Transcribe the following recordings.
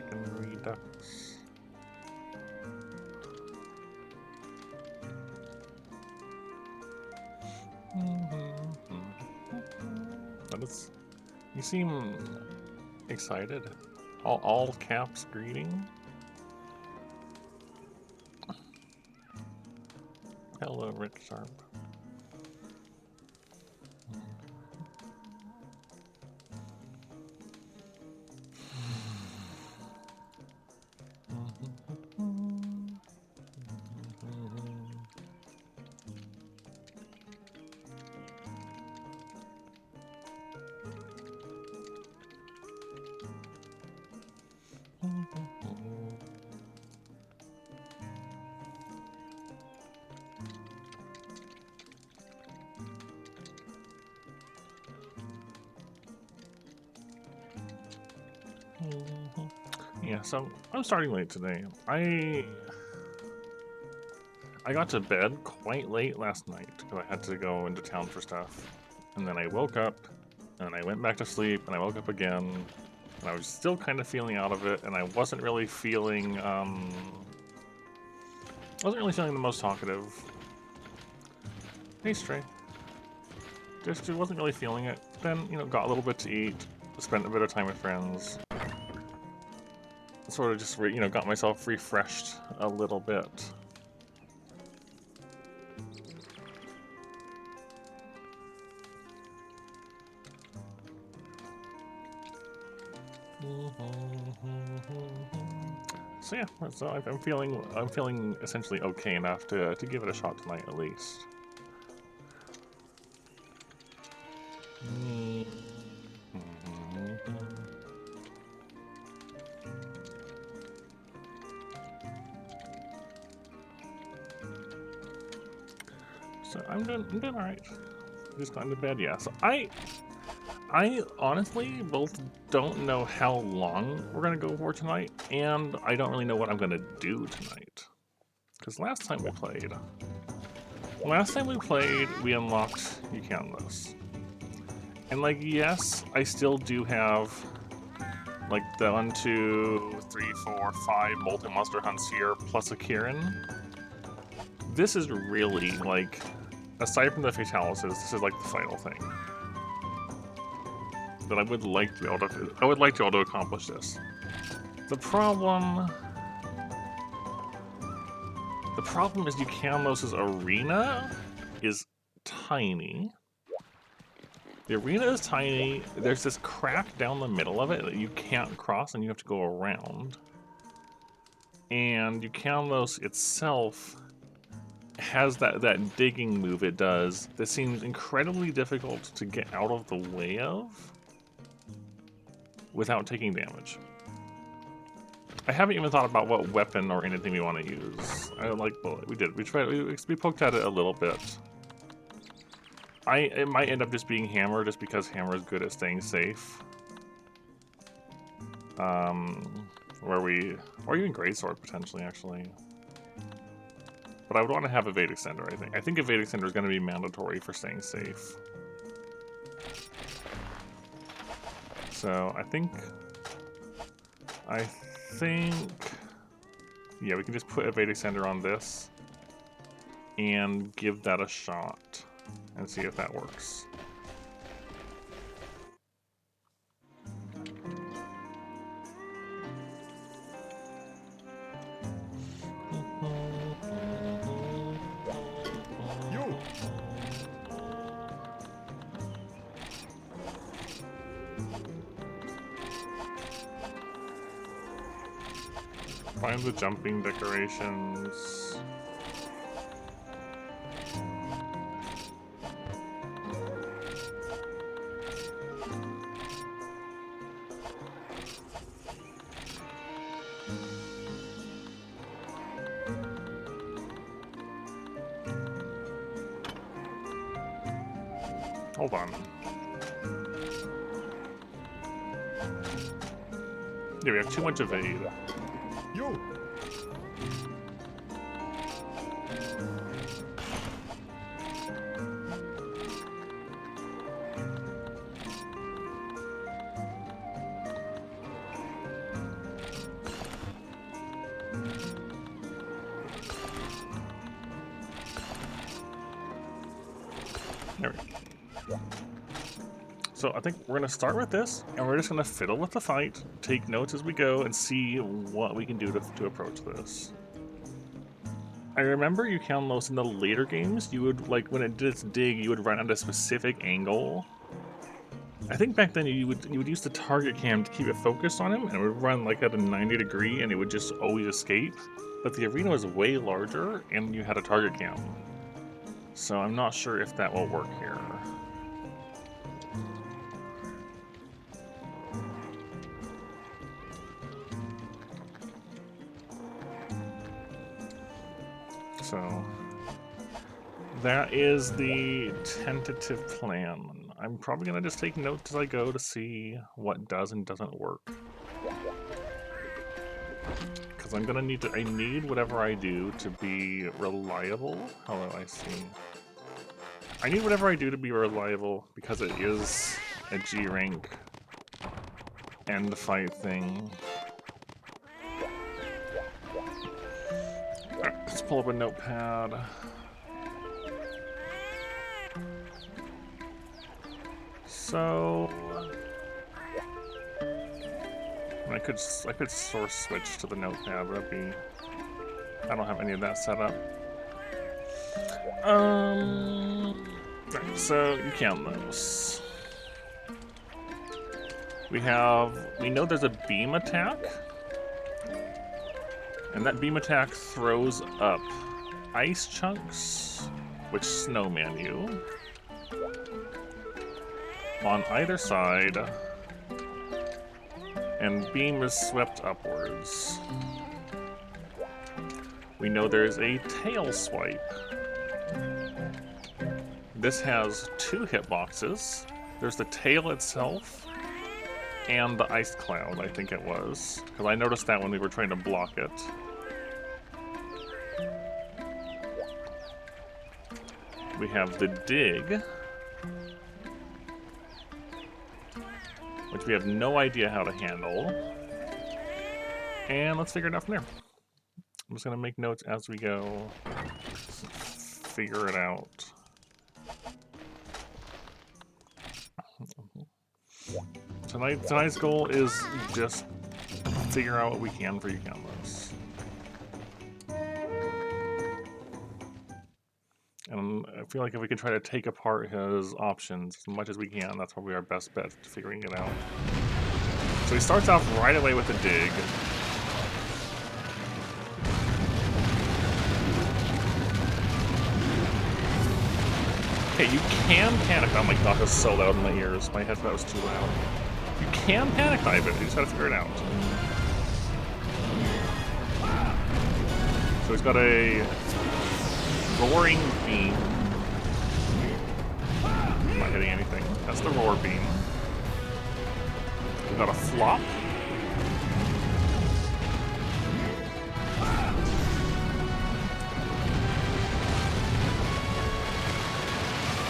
Dragon Redux. That is, you seem excited. All caps greeting. Hello, Rich Sharp. Yeah, so I'm starting late today. I got to bed quite late last night because I had to go into town for stuff. And then I woke up, and I went back to sleep, and I woke up again, and I was still kind of feeling out of it, and I wasn't really feeling, the most talkative. Hey, Stray. Just wasn't really feeling it. Then, got a little bit to eat, spent a bit of time with friends. Sort of just, got myself refreshed a little bit. So yeah, so I'm feeling essentially okay enough to give it a shot tonight at least. So I'm doing all right. Just got into bed, yeah. So I honestly both don't know how long we're gonna go for tonight, and I don't really know what I'm gonna do tonight. Because last time we played, we unlocked You Can This. And like, yes, I still do have like the 1, 2, 3, 4, 5 multi-monster hunts here, plus a Kieran. This is really like, aside from the Fatalis, this is like the final thing. That I would like to be able to accomplish this. The problem is Yukanlos's arena is tiny. The arena is tiny. There's this crack down the middle of it that you can't cross, and you have to go around. And Yukanlos itself has that digging move it does that seems incredibly difficult to get out of the way of without taking damage. I haven't even thought about what weapon or anything we want to use. I like bullet. We did. We poked at it a little bit. It might end up just being hammer, just because hammer is good at staying safe. Or even greatsword potentially, actually. But I would want to have Evade Extender, I think. I think Evade Extender is going to be mandatory for staying safe. So I think, yeah, we can just put Evade Extender on this and give that a shot and see if that works. Find the jumping decorations. Hold on. Yeah, we have too much evade. You. There we go. So I think we're going to start with this, and we're just going to fiddle with the fight, take notes as we go, and see what we can do to approach this. I remember you can most in the later games, you would, like, when it did its dig, you would run at a specific angle. I think back then you would use the target cam to keep it focused on him, and it would run like at a 90-degree, and it would just always escape. But the arena was way larger, and you had a target cam. So I'm not sure if that will work here. So that is the tentative plan. I'm probably gonna just take notes as I go to see what does and doesn't work. Because I'm gonna need I need whatever I do to be reliable. How do I see? I need whatever I do to be reliable because it is a G rank end fight thing. Alright, let's pull up a notepad. So I could source switch to the notepad, but that'd be, I don't have any of that set up. Right, so you count those. We know there's a beam attack, and that beam attack throws up ice chunks, which snowman you on either side, and beam is swept upwards. We know there's a tail swipe. This has 2 hitboxes. There's the tail itself and the ice cloud, I think it was, because I noticed that when we were trying to block it. We have the dig, which we have no idea how to handle. And let's figure it out from there. I'm just gonna make notes as we go. Figure it out. Tonight's goal is just figure out what we can for Yukanlos. And I feel like if we can try to take apart his options as much as we can, that's probably our best bet to figuring it out. So he starts off right away with a dig. Okay, you can panic. Oh my god, that's so loud in my ears. My headset was too loud. You can panic dive it, you just gotta figure it out. So he's got a roaring beam. I'm not hitting anything. That's the roar beam. We've got a flop.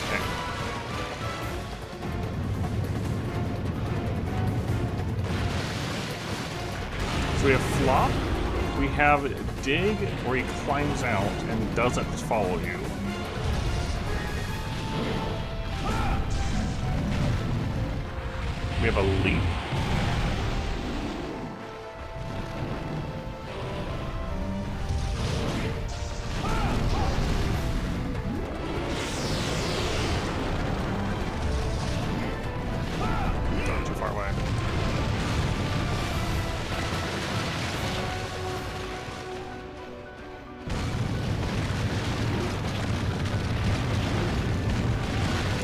Okay. So we have flop. We have dig, where he climbs out and doesn't follow you. We have a leap. Not too far away.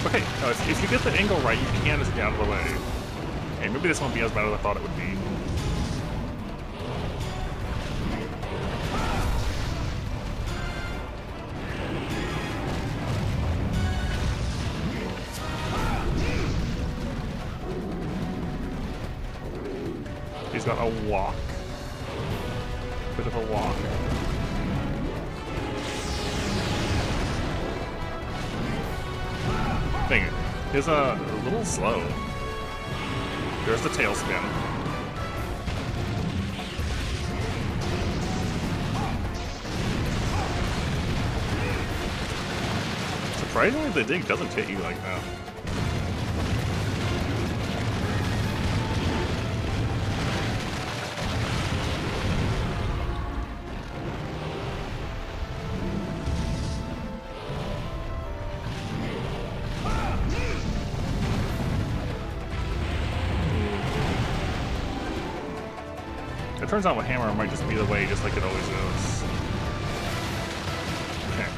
Okay, if you get the angle right, you can just get out of the way. Okay, maybe this won't be as bad as I thought it would be. He's got a walk. Bit of a walk. Dang it. He's a little slow. There's the tailspin. Surprisingly, the dig doesn't hit you like that. It turns out with hammer might just be the way, just like it always is. Okay.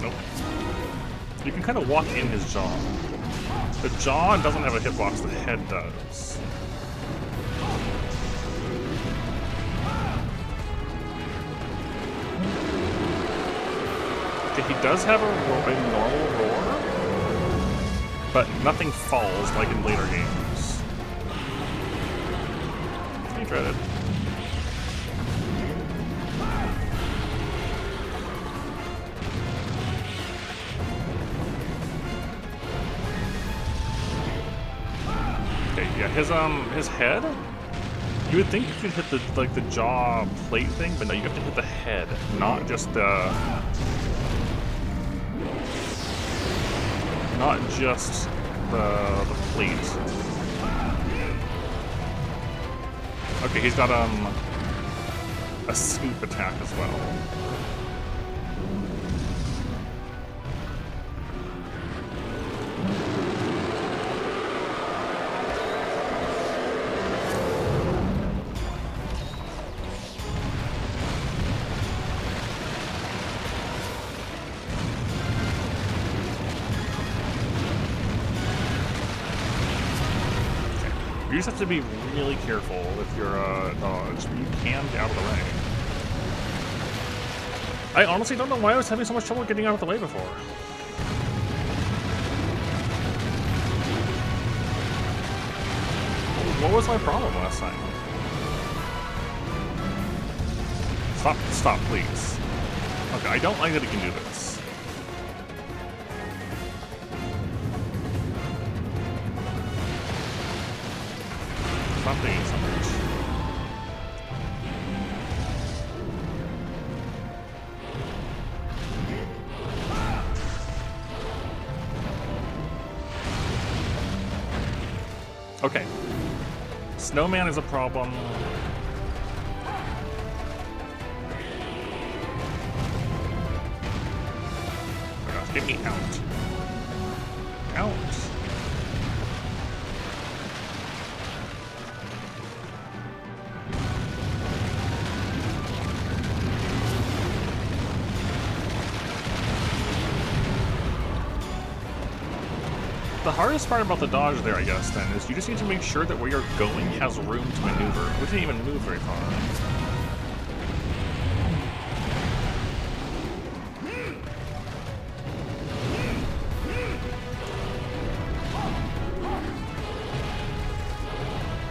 Nope. You can kind of walk in his jaw. The jaw doesn't have a hitbox, the head does. Okay, he does have a normal roar, but nothing falls like in later games. He dreaded. Yeah, his head. You would think you could hit the jaw plate thing, but no, you have to hit the head, not just the plate. Okay, he's got a scoop attack as well. You just have to be really careful with your dodge. You can get out of the way. I honestly don't know why I was having so much trouble getting out of the way before. What was my problem last time? Stop, please. Okay, I don't like that he can do this. Stop doing so much. Okay. Snowman is a problem. Oh gosh, get me out. Out. The hardest part about the dodge there, I guess, then, is you just need to make sure that where you're going has room to maneuver. We didn't even move very far.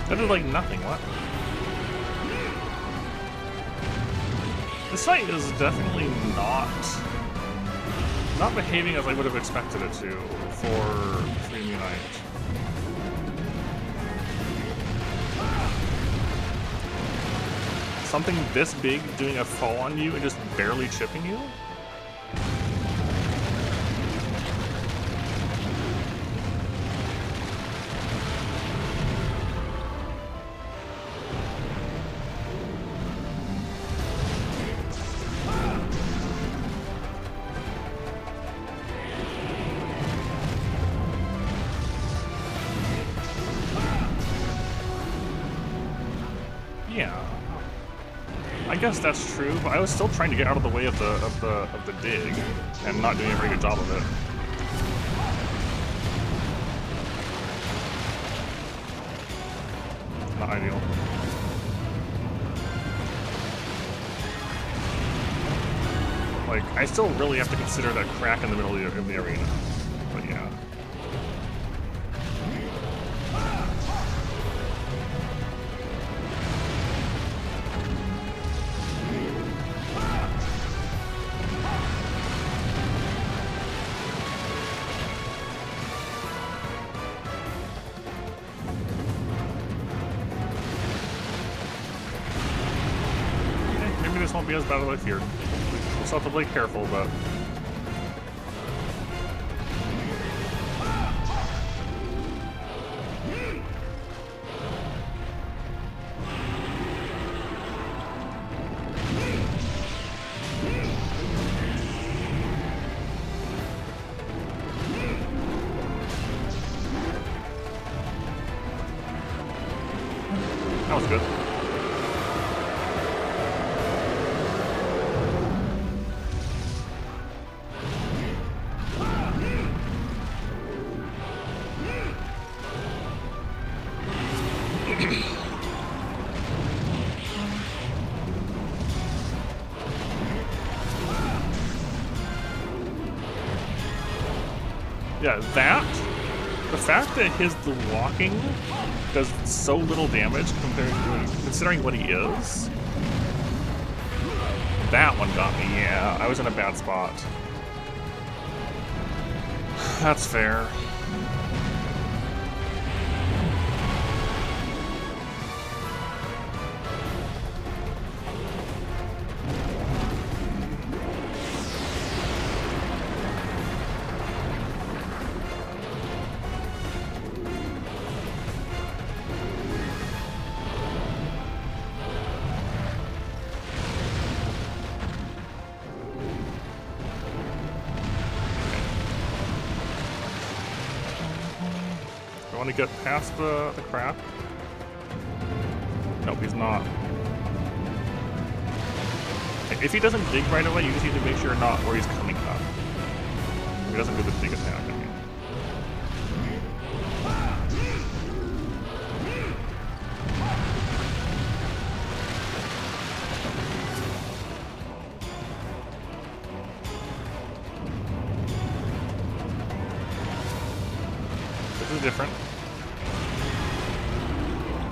That did, like, nothing. What? This fight is definitely not behaving as I would have expected it to for Freedom Unite. Something this big doing a fall on you and just barely chipping you? Yeah, I guess that's true, but I was still trying to get out of the way of the dig, and not doing a very good job of it. Not ideal. Like, I still really have to consider that crack in the middle of the arena, but yeah. maybe this won't be as bad as I feared. We'll still have to play careful, but... That was good. Yeah, the fact that his blocking does so little damage considering what he is, that one got me. Yeah, I was in a bad spot. That's fair. I want to get past the crap. Nope, he's not. If he doesn't dig right away, you just need to make sure you're not where he's coming up. If he doesn't do the big attack, I mean. This is different.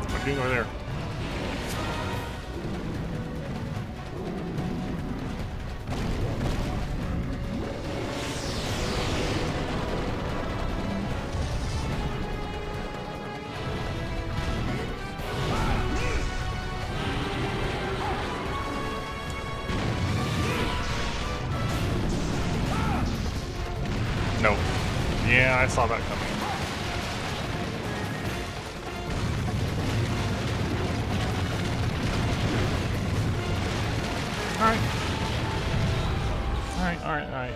What are you doing over there? No. Yeah, I saw that coming. Alright. Alright.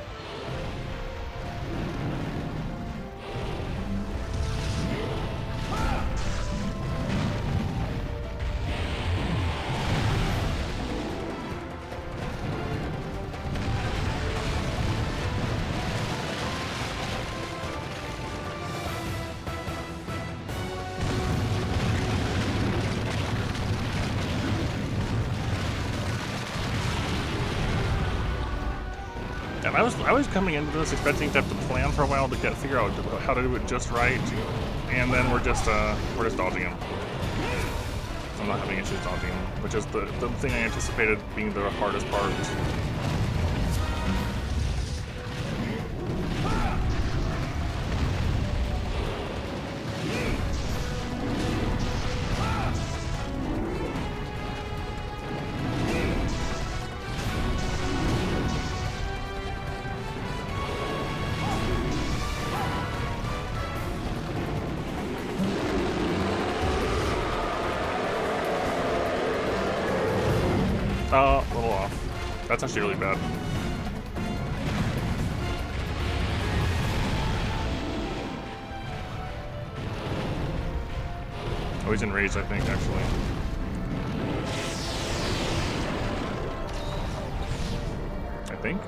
And I was coming into this expecting to have to plan for a while to figure out how to do it just right, and then we're just dodging him. I'm not having issues dodging him, which is the thing I anticipated being the hardest part. A little off. That's actually really bad. Oh, he's enraged, I think, actually. I think?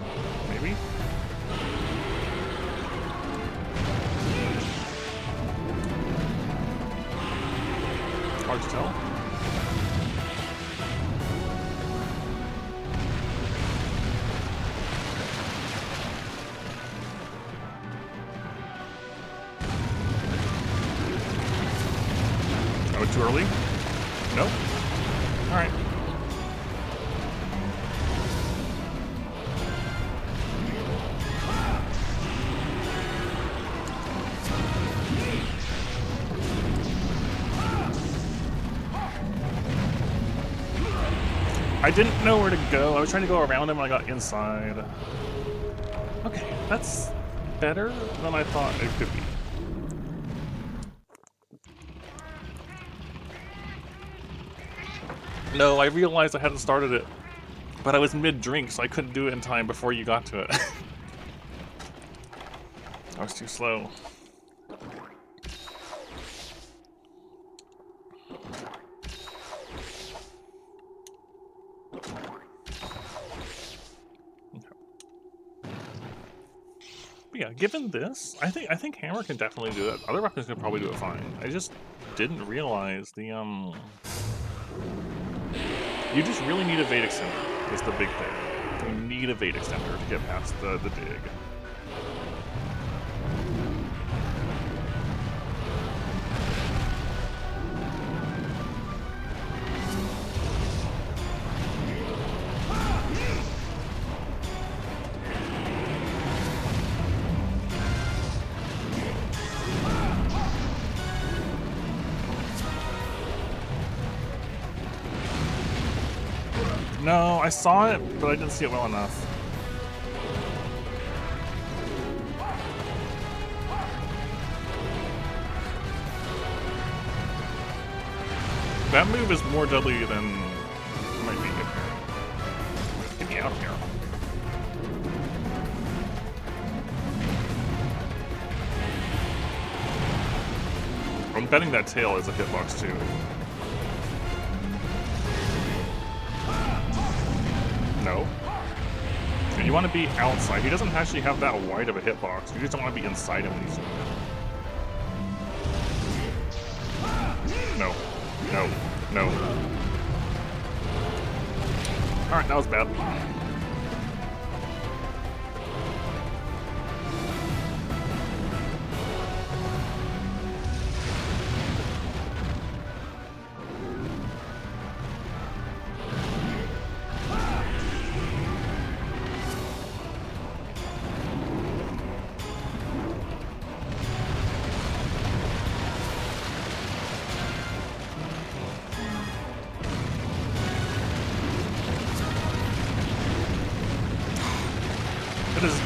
Maybe? Hard to tell. Too early? Nope. Alright. I didn't know where to go. I was trying to go around him and I got inside. Okay, that's better than I thought it could be. No, I realized I hadn't started it, but I was mid-drink, so I couldn't do it in time before you got to it. I was too slow. But yeah, given this, I think Hammer can definitely do it. Other weapons can probably do it fine. I just didn't realize the You just really need a Vade Extender, is the big thing. You need a Vade Extender to get past the dig. No, I saw it, but I didn't see it well enough. That move is more deadly than it might be. Get me out of here. I'm betting that tail is a hitbox too. No. And you want to be outside. He doesn't actually have that wide of a hitbox. You just don't want to be inside him when he's doing it. No. No. No. Alright, that was bad.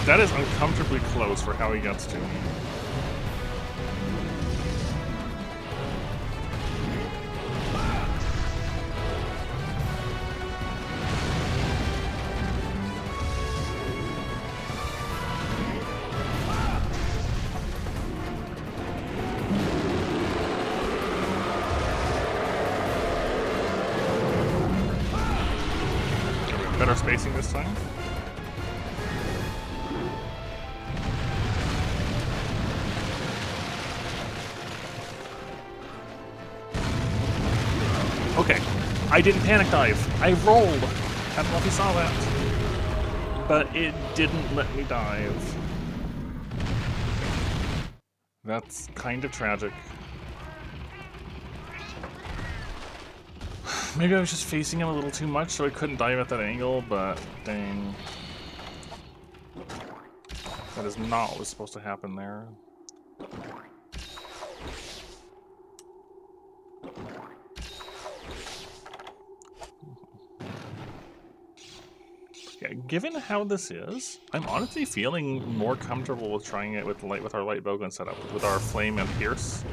That is uncomfortably close for how he gets to me. Better spacing this time. Okay, I didn't panic dive. I rolled. I don't know if you saw that. But it didn't let me dive. That's kind of tragic. Maybe I was just facing him a little too much, so I couldn't dive at that angle, but dang. That is not what was supposed to happen there. Yeah, given how this is, I'm honestly feeling more comfortable with trying it with our light bowgun setup, with our flame and pierce.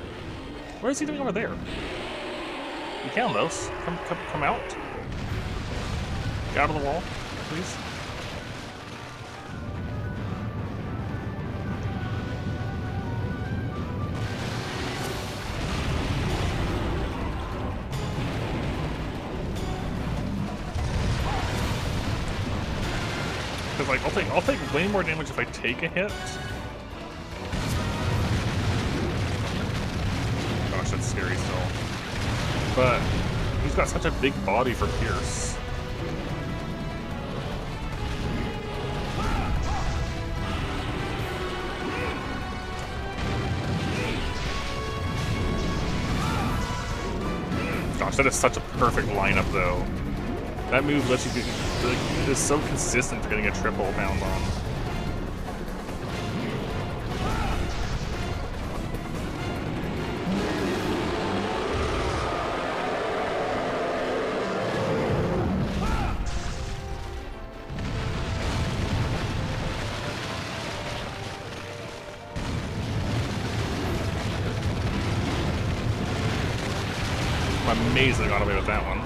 What is he doing over there? You can those. Come out. Get out of the wall, please. Because like I'll take way more damage if I take a hit. Gosh, that's scary still. But he's got such a big body for Pierce. Gosh, that is such a perfect lineup though. That move lets you is so consistent for getting a triple bound on. amazed I got away with that one.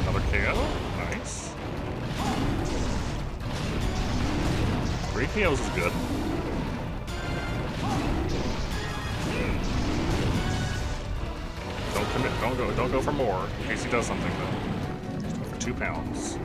Another KO. Nice. 3 KOs is good. Don't commit. Don't go for more in case he does something though. Just go for 2 pounds.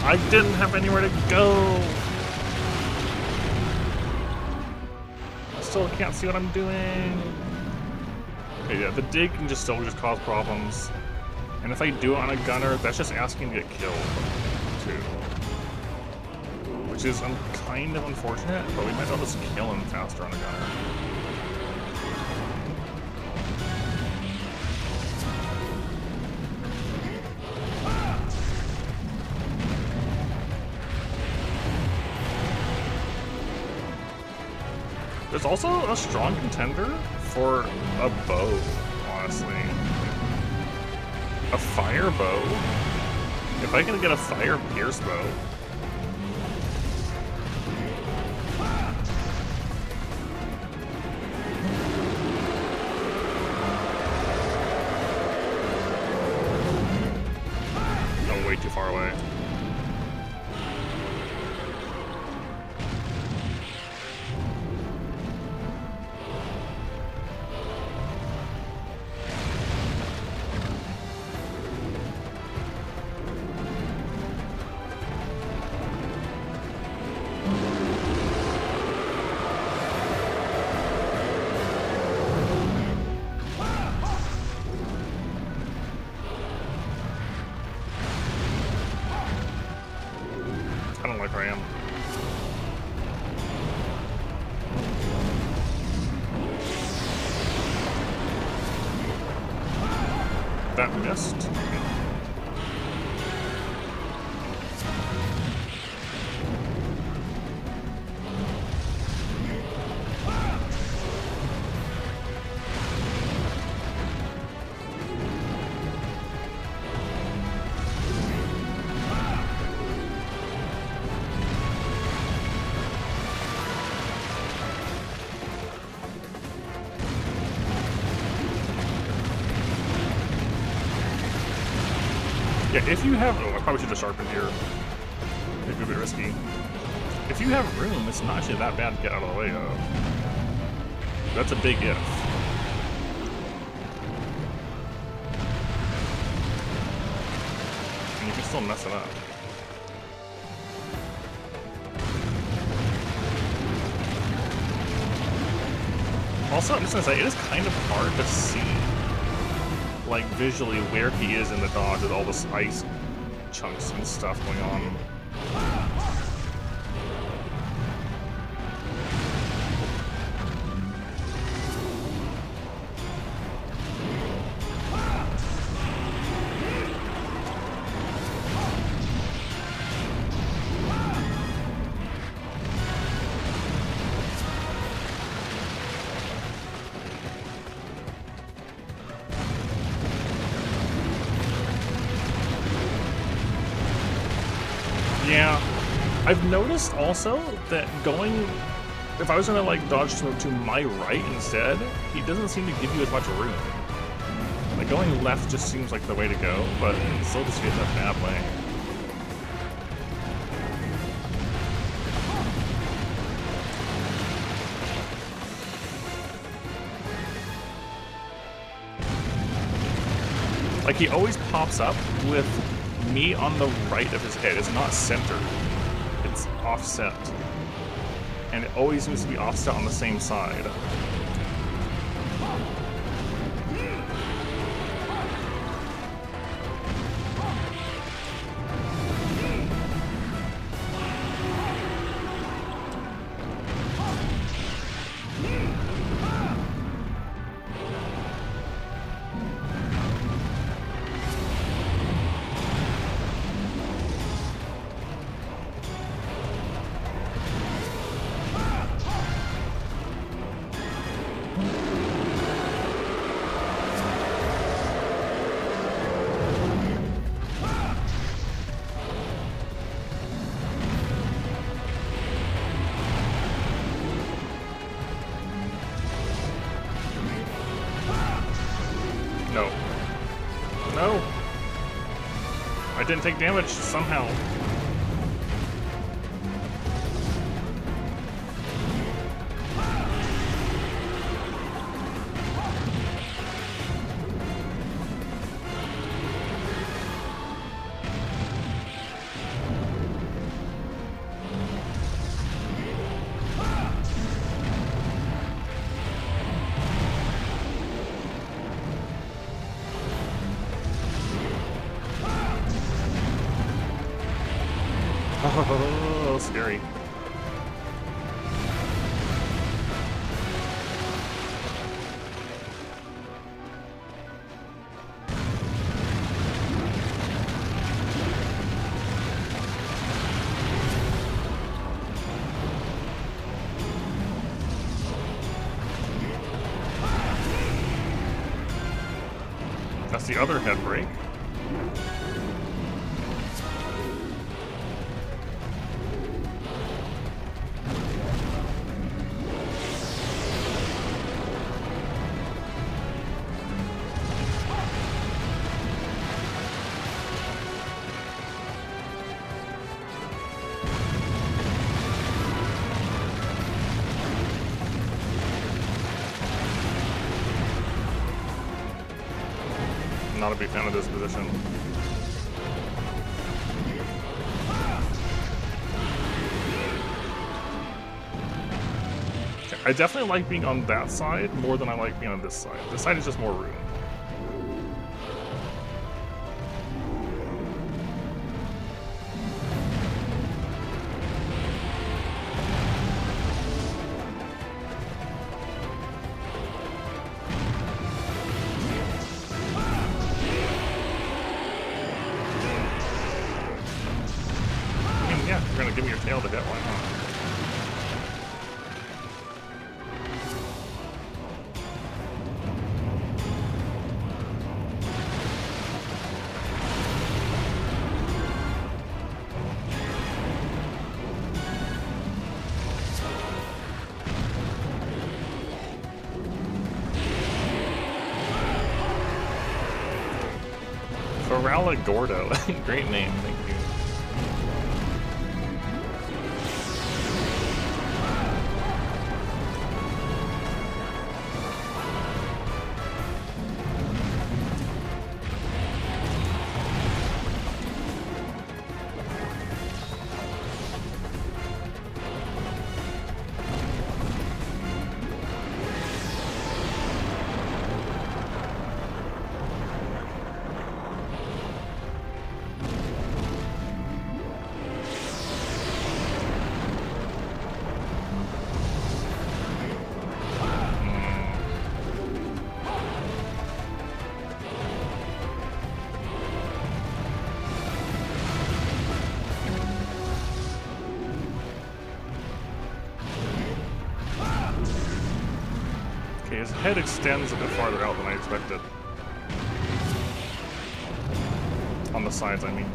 I didn't have anywhere to go. I still can't see what I'm doing. Okay, yeah, the dig can just still cause problems. And if I do it on a gunner, that's just asking to get killed, too. Which is kind of unfortunate, but we might be able to just kill him faster on a gunner. There's also a strong contender for a bow, honestly. A fire bow. If I can get a fire pierce bow. Oh, way too far away. I don't like where I am. That missed. Yeah, if you have... Oh, I probably should have sharpened here. Maybe a bit risky. If you have room, it's not actually that bad to get out of the way of. That's a big if. And you can still mess it up. Also, I'm just gonna say, it is kind of hard to see, like, visually where he is in the dodge with all this ice chunks and stuff going on. Yeah, I've noticed also that going, if I was gonna like dodge to my right instead, he doesn't seem to give you as much room. Like going left just seems like the way to go, but it still just feels a bad way. Like, he always pops up with me on the right of his head. It's not centered. It's offset. And it always seems to be offset on the same side. No. No! I didn't take damage somehow. Oh, scary. That's the other head break. Not a big fan of this position. I definitely like being on that side more than I like being on this side. This side is just more room. Yeah, you're gonna give me your tail to hit, why not? Ferrala Gordo, great name, thank you. Okay, his head extends a bit farther out than I expected. On the sides, I mean.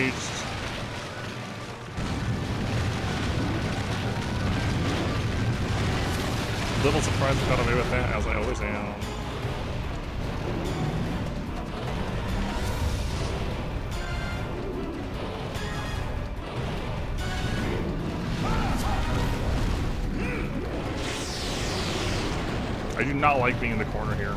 engaged. Little surprised I got away with that, as I always am. I do not like being in the corner here.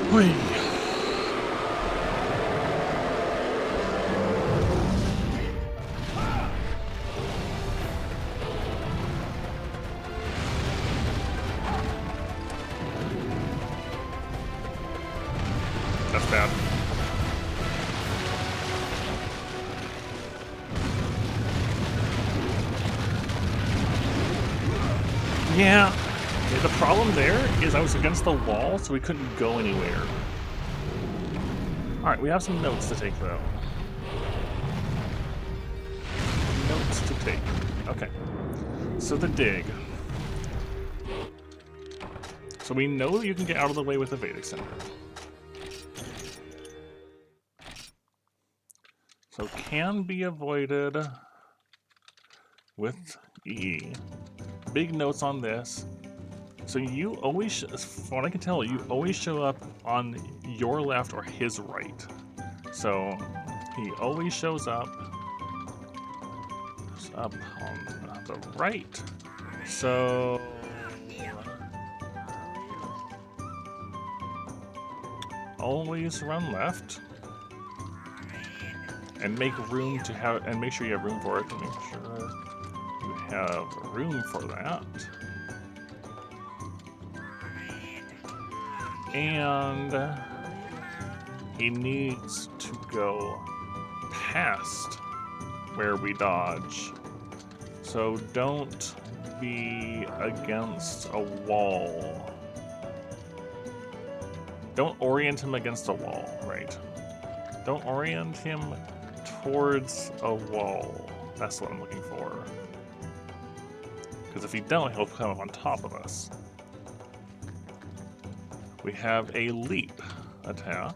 Whee. That's bad. Yeah. The problem there is I was against the wall, so we couldn't go anywhere. Alright, we have some notes to take, though. Notes to take. Okay. So the dig. So we know that you can get out of the way with the Vedic Center. So can be avoided with E. Big notes on this. So you always, from what I can tell, you always show up on your left or his right. So he always shows up on the right. So always run left and make room to have, and make sure you have room for it. To make sure you have room for that. And he needs to go past where we dodge. So don't be against a wall. Don't orient him against a wall, right? Don't orient him towards a wall. That's what I'm looking for. Because if you don't, he'll come up on top of us. We have a leap attack,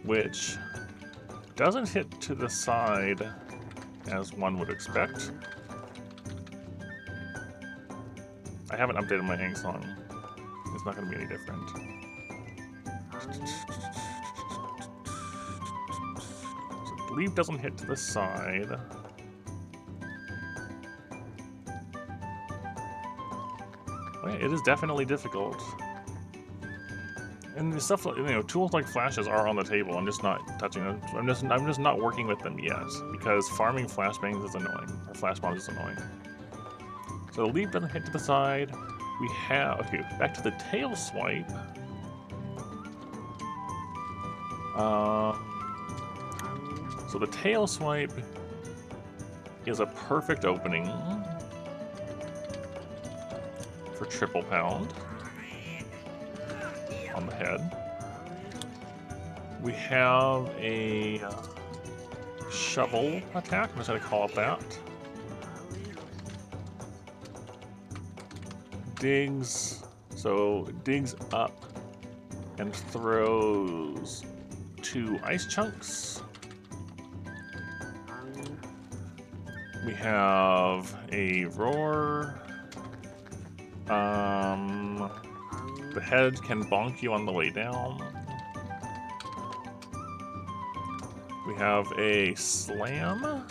which doesn't hit to the side as one would expect. I haven't updated my hang song. It's not going to be any different. So the leap doesn't hit to the side. It is definitely difficult. And the stuff, tools like flashes are on the table. I'm just not touching them. I'm just not working with them yet because farming flashbangs is annoying, or flash bombs is annoying. So the leap doesn't hit to the side. We have back to the tail swipe. So the tail swipe is a perfect opening for triple pound on the head. We have a shovel attack. I'm just going to call it that. Digs, so digs up and throws 2 ice chunks. We have a roar. The head can bonk you on the way down. We have a slam.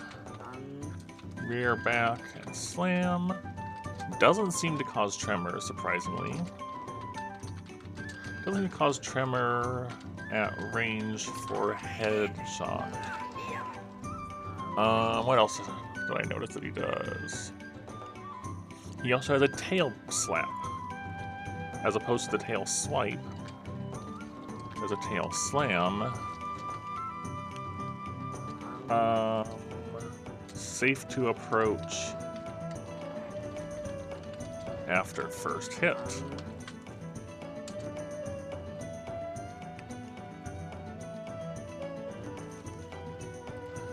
Rear, back, and slam. Doesn't seem to cause tremor, surprisingly. Doesn't cause tremor at range for headshot. What else did I notice that he does? He also has a tail slap, as opposed to the tail swipe. There's a tail slam. Safe to approach after first hit.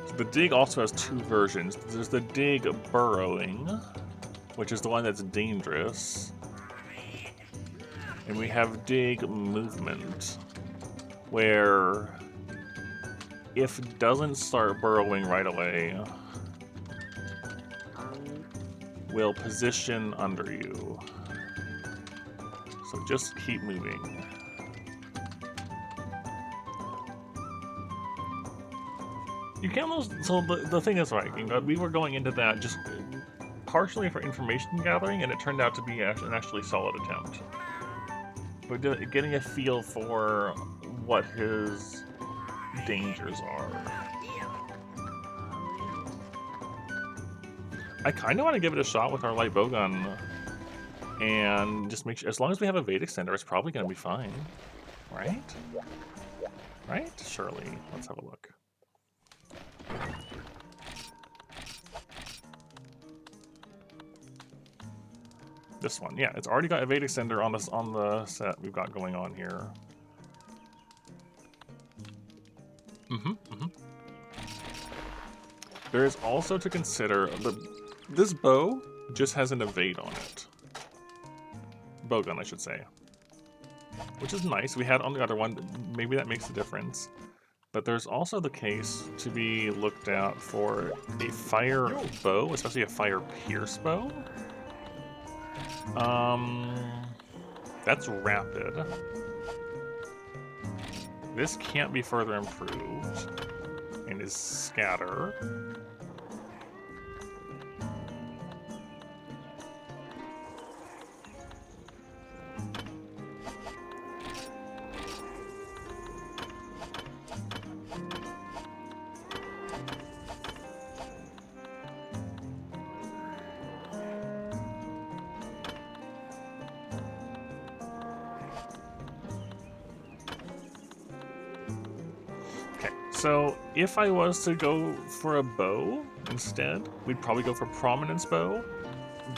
So the dig also has two versions. There's the dig burrowing, which is the one that's dangerous. And we have dig movement, where if it doesn't start burrowing right away, will position under you. So just keep moving. You can't lose. So the thing is, right, we were going into that just partially for information gathering, and it turned out to be an actually solid attempt. But getting a feel for what his dangers are. I kind of want to give it a shot with our light bowgun, and just make sure, as long as we have a Vedic Extender, it's probably going to be fine, right? Right? Surely. Let's have a look. This one, yeah, it's already got a Vedic Extender on the set we've got going on here. There is also to consider this bow just has an evade on it. Bowgun, I should say. Which is nice. We had on the other one, maybe that makes a difference. But there's also the case to be looked at for a fire bow, especially a fire pierce bow. That's rapid. This can't be further improved. And is scatter. So if I was to go for a bow instead, we'd probably go for Prominence Bow,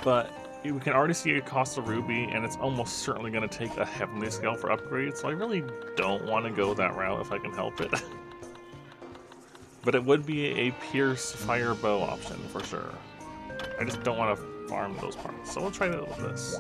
but we can already see it costs a ruby, and it's almost certainly going to take a Heavenly Scale for upgrade, so I really don't want to go that route if I can help it. But it would be a Pierce Fire Bow option for sure. I just don't want to farm those parts, so we'll try that with this.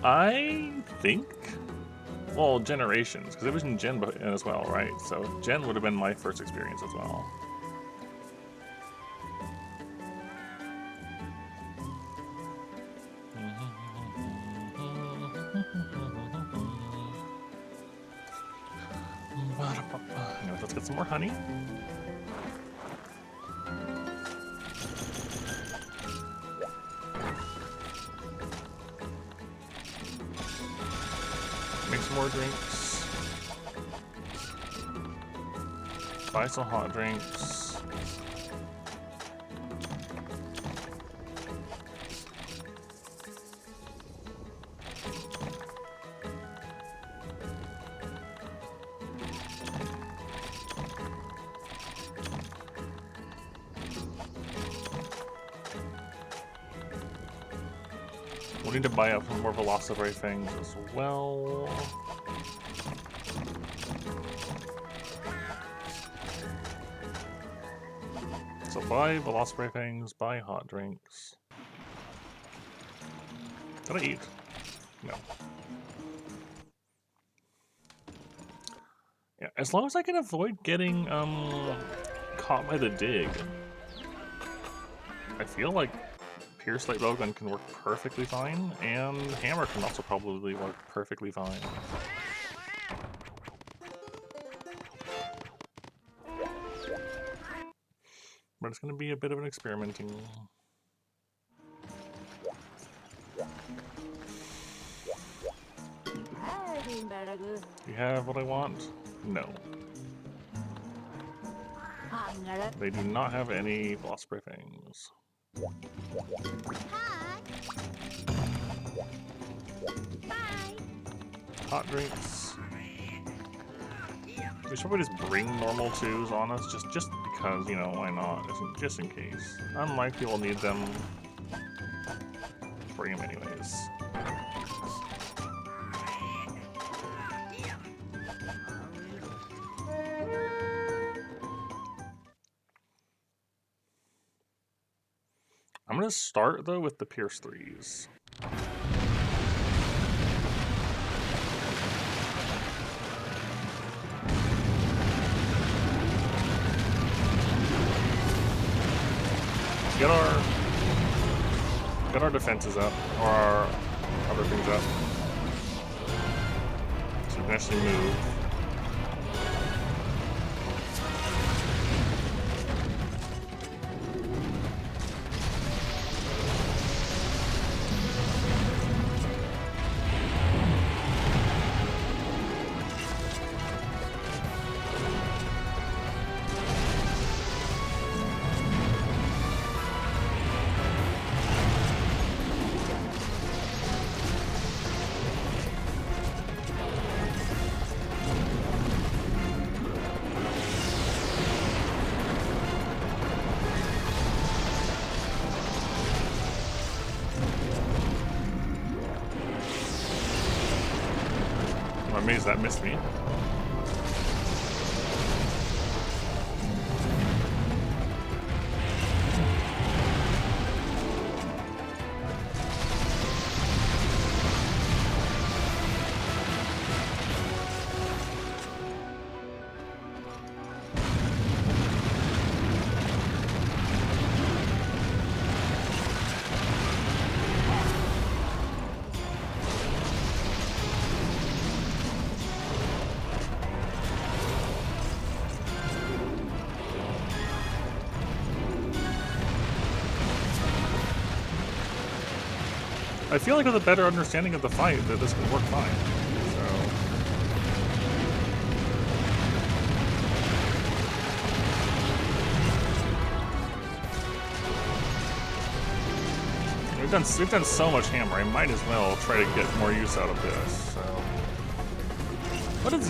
I think, well, Generations, because it was in Gen as well, right? So Gen would have been my first experience as well. Anyways, let's get some more honey. Make some more drinks. Buy some hot drinks. We'll need to buy up some more Velociraptor things as well. So buy Velociraptor things, buy hot drinks. Did I eat? No. Yeah, as long as I can avoid getting caught by the dig. I feel like Pierce Light Bowgun can work perfectly fine, and Hammer can also probably work perfectly fine. But it's going to be a bit of an experimenting. You have what I want? No. They do not have any Velocipray Fangs. Hot drinks. We should probably just bring normal 2s on us, just because, you know, why not? Just in case. Unlikely we'll need them. Bring them anyways. I'm gonna start though with the Pierce 3s. Get our defenses up, or our other things up, so we can actually move. I'm amazed that missed me. I feel like with a better understanding of the fight that this could work fine. So we've done so much Hammer. I might as well try to get more use out of this. So what does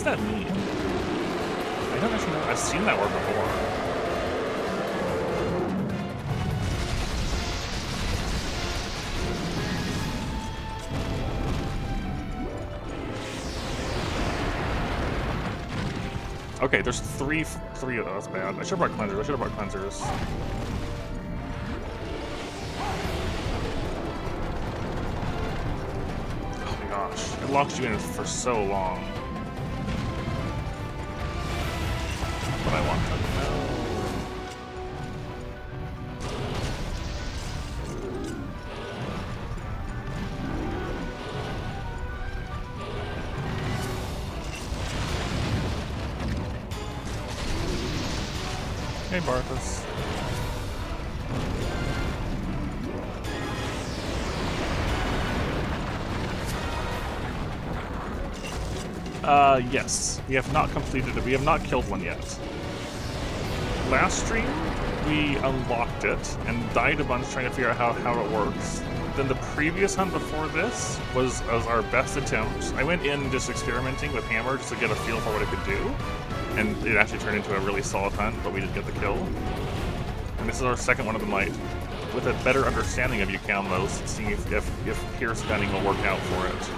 that mean? I don't actually know. I've seen that word before. Okay, there's three of those. That's bad. I should have brought cleansers. Oh my gosh, it locks you in for so long. But I want to know. Hey, Barthas. Yes. We have not completed it. We have not killed one yet. Last stream, we unlocked it and died a bunch trying to figure out how it works. Then the previous hunt before this was our best attempt. I went in just experimenting with Hammer just to get a feel for what it could do. And it actually turned into a really solid hunt, but we didn't get the kill. And this is our second one of the night, with a better understanding of combos, seeing if Pierce gunning will work out for it.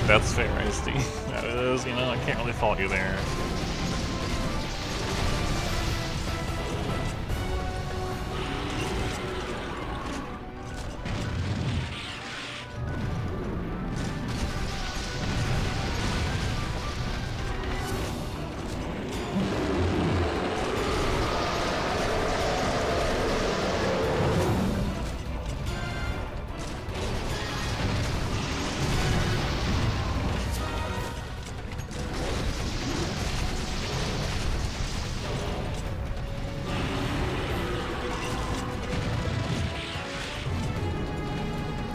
That's fair, Ice-T. That is, I can't really fault you there.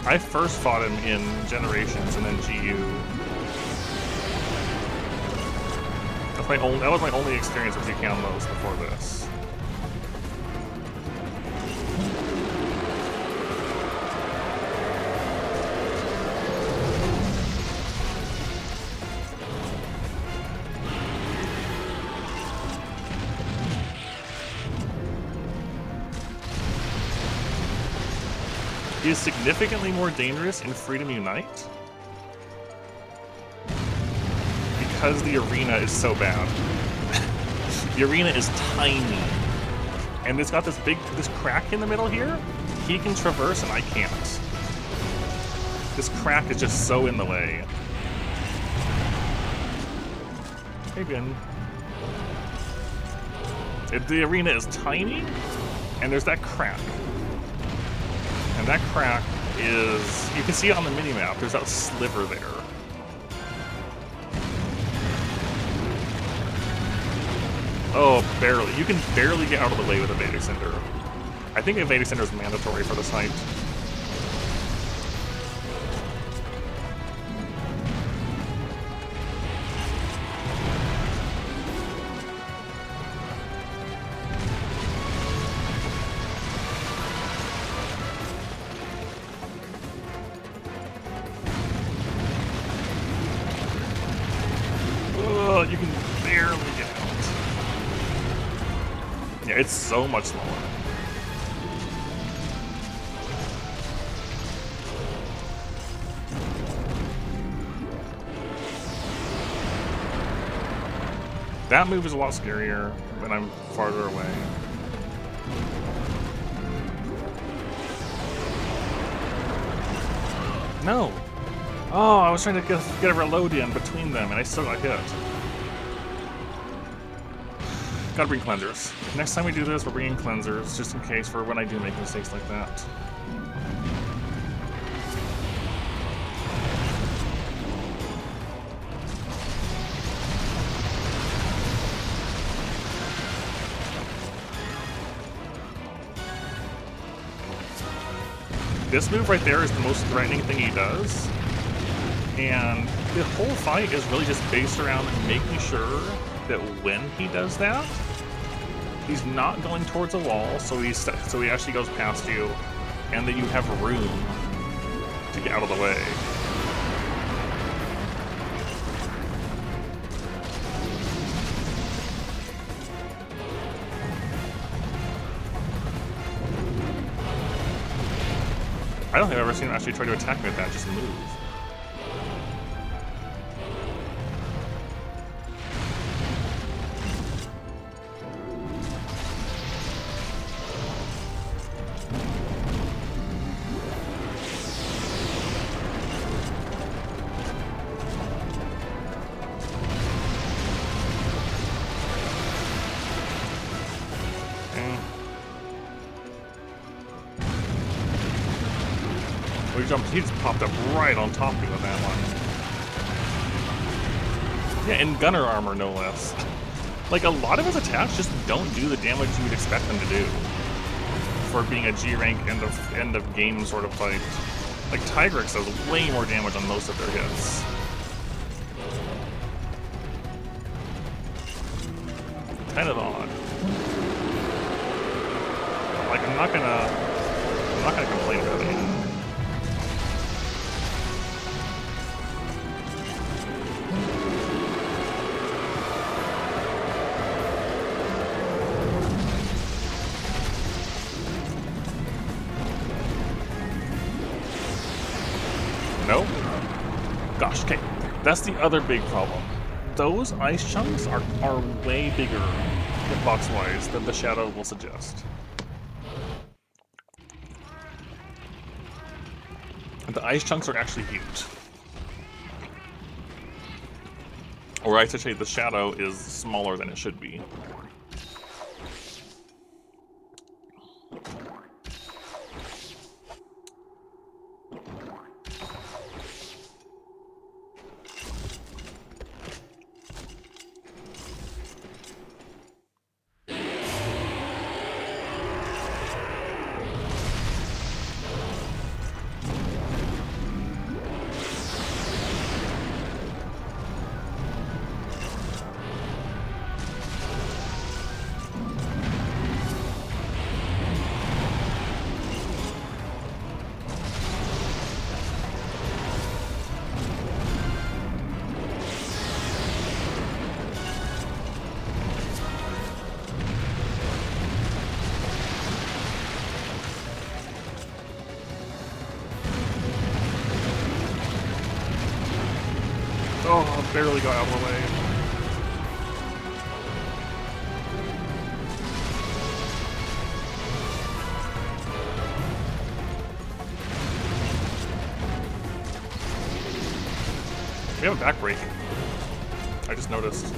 I first fought him in Generations and then GU. That was my only experience with Ducanlos before this. He is significantly more dangerous in Freedom Unite because the arena is so bad. The arena is tiny, and it's got this crack in the middle here. He can traverse and I can't. This crack is just so in the way. Hey, Ben. The arena is tiny, and there's that crack. And that crack is, you can see it on the minimap, there's that sliver there. Oh, barely. You can barely get out of the way with Evade Extender. I think Evade Extender is mandatory for this fight. You can barely get out. Yeah, it's so much smaller. That move is a lot scarier when I'm farther away. No! Oh, I was trying to get a reload in between them, and I still got hit. Gotta bring cleansers. Next time we do this, we're bringing cleansers, just in case for when I do make mistakes like that. This move right there is the most threatening thing he does. And the whole fight is really just based around making sure that when he does that, he's not going towards a wall, so he actually goes past you, and that you have room to get out of the way. I don't think I've ever seen him actually try to attack me with that, just move. He just popped up right on top of me with that one. Yeah, in gunner armor, no less. Like, a lot of his attacks just don't do the damage you would expect them to do for being a G-rank end of game sort of fight. Like, Tigrex does way more damage on most of their hits. Kind of odd. Like, I'm not gonna complain about it. No? Gosh, okay. That's the other big problem. Those ice chunks are way bigger, hitbox-wise, than the shadow will suggest. The ice chunks are actually huge. Or I should say the shadow is smaller than it should be. Oh, barely got out of the way. We have a back brake. I just noticed.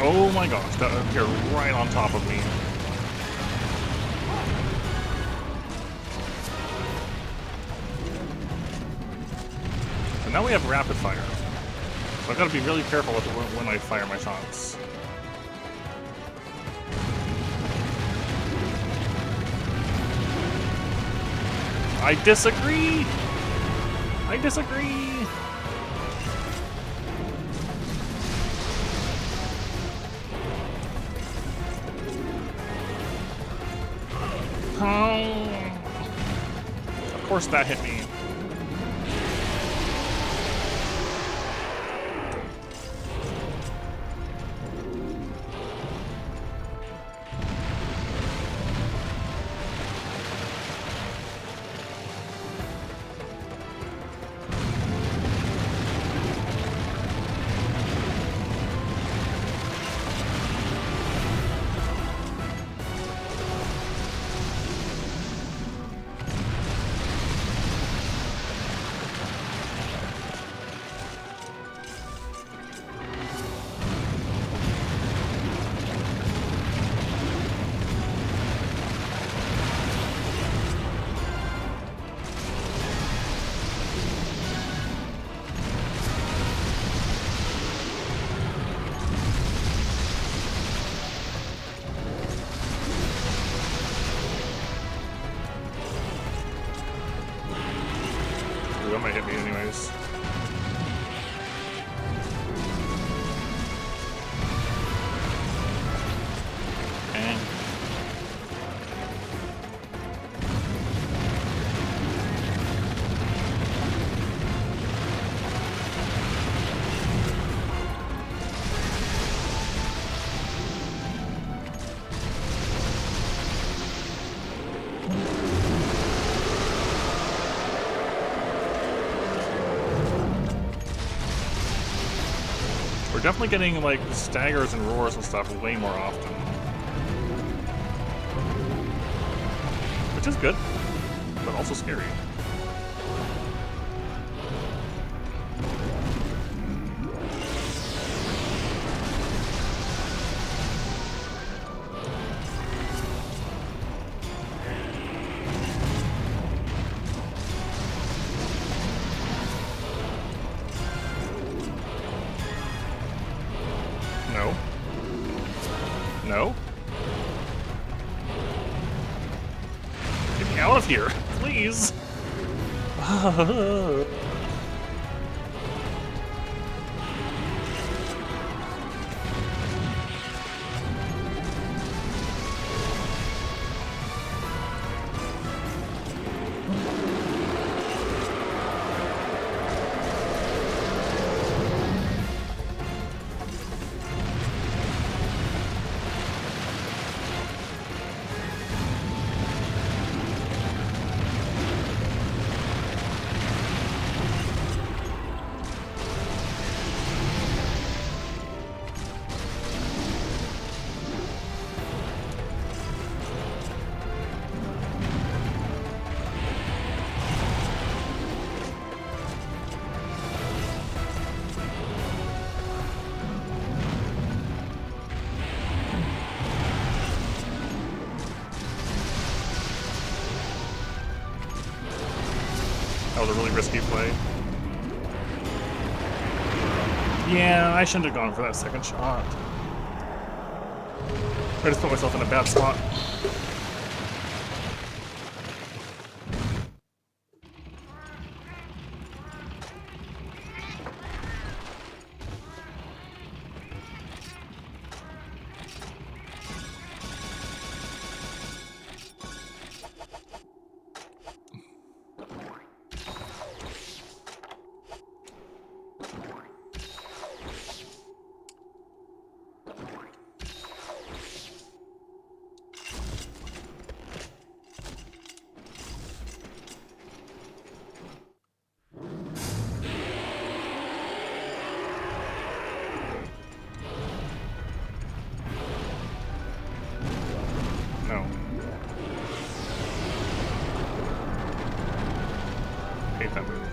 Oh my gosh, that appeared right on top of me. And now we have rapid fire. So I've got to be really careful with when I fire my shots. I disagree! I disagree! Of course that hit me. That might hit me anyways. And we're definitely getting like staggers and roars and stuff way more often. Which is good, but also scary. No. No. Get me out of here, please. That was a really risky play. Yeah, I shouldn't have gone for that second shot. I just put myself in a bad spot. No. Hate that move.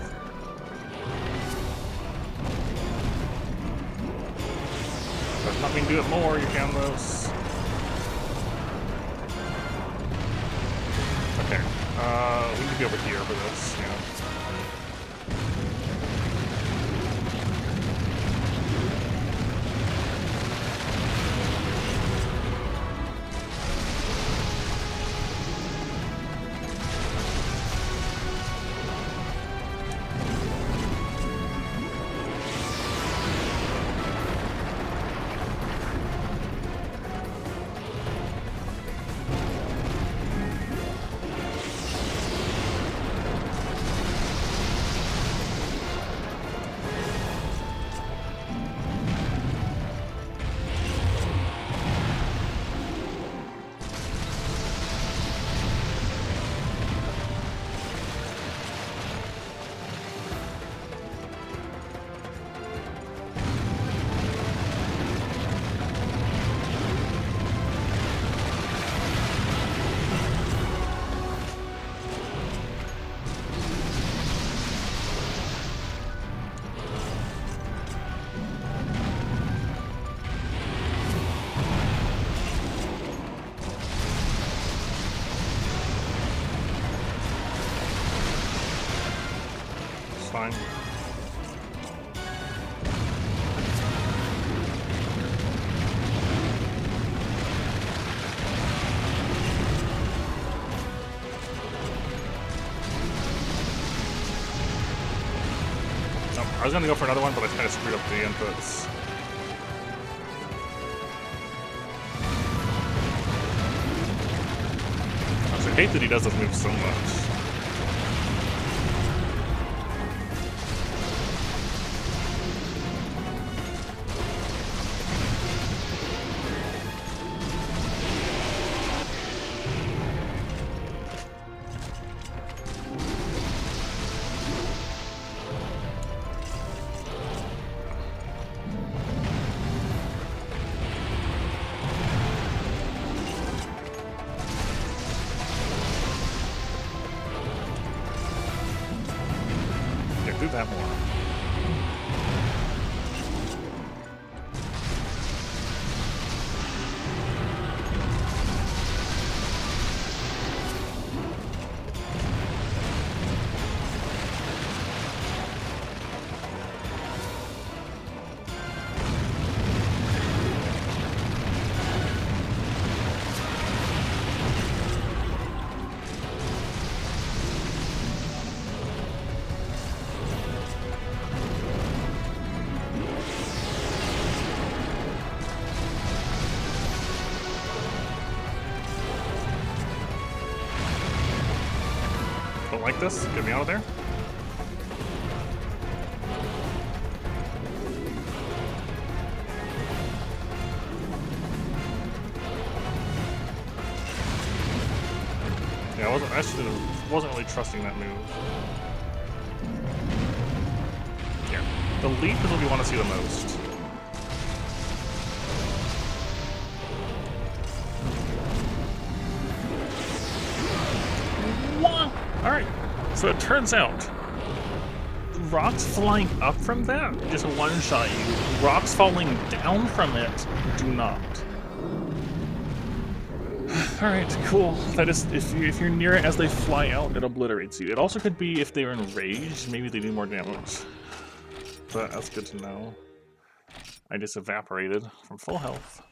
Does not mean do it more, you can those. Okay. We need to be over here for this, yeah. Fine. I was gonna go for another one, but I kind of screwed up the inputs. I hate that he does this move so much. Do that more. Don't like this? Get me out of there. Yeah, I wasn't really trusting that move. Yeah, the leap is what we want to see the most. Alright, so it turns out rocks flying up from that just one-shot you. Rocks falling down from it do not. Alright, cool. That is, if you're near it as they fly out, it obliterates you. It also could be if they're enraged, maybe they do more damage. But that's good to know. I just evaporated from full health.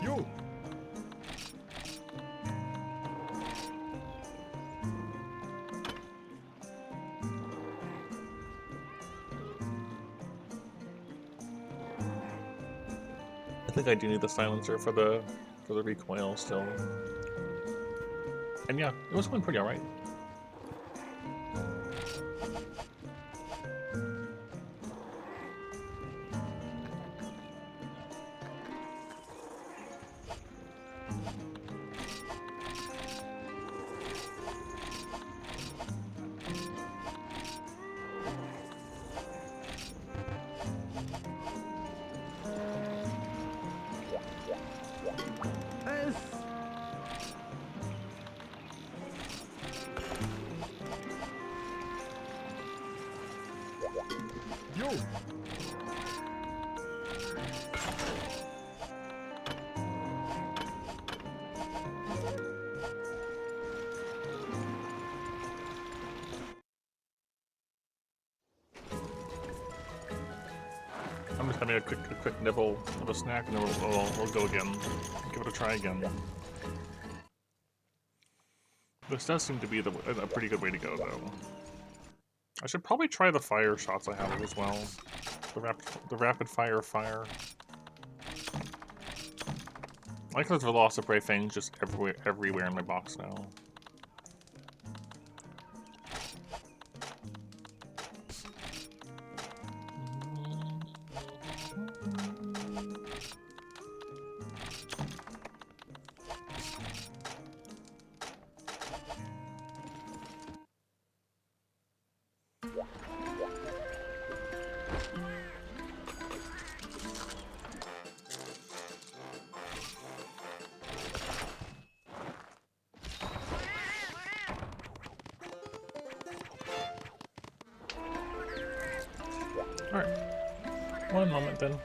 You. I think I do need the silencer for the recoil still. And yeah, it was going pretty alright. You. I'm just having a quick nibble of a snack, and then we'll go again. Give it a try again. This does seem to be a pretty good way to go, though. I should probably try the fire shots I have as well. The rapid fire. I like those Velociprey things just everywhere in my box now. Alright. One moment then.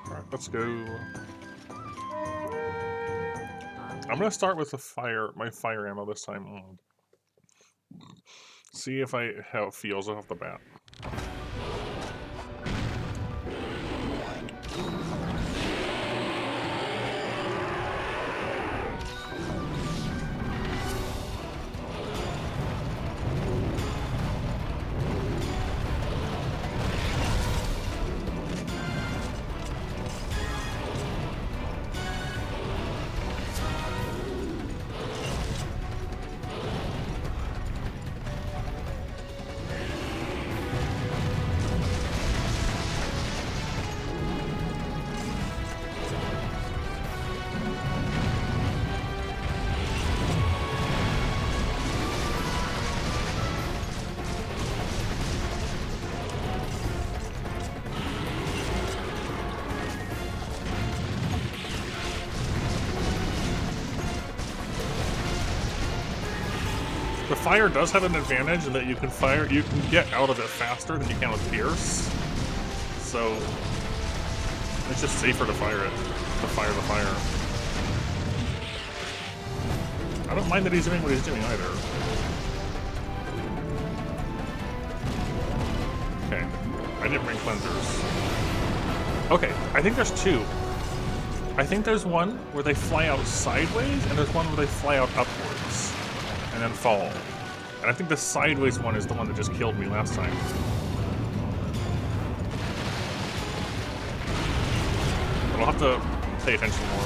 Alright, let's go. I'm gonna start with my fire ammo this time. See if how it feels off the bat. The fire does have an advantage in that you can get out of it faster than you can with Pierce. So it's just safer to fire the fire. I don't mind that he's doing what he's doing either. Okay, I didn't bring cleansers. Okay, I think there's two. I think there's one where they fly out sideways, and there's one where they fly out upwards and then fall. And I think the sideways one is the one that just killed me last time. But I'll have to pay attention more.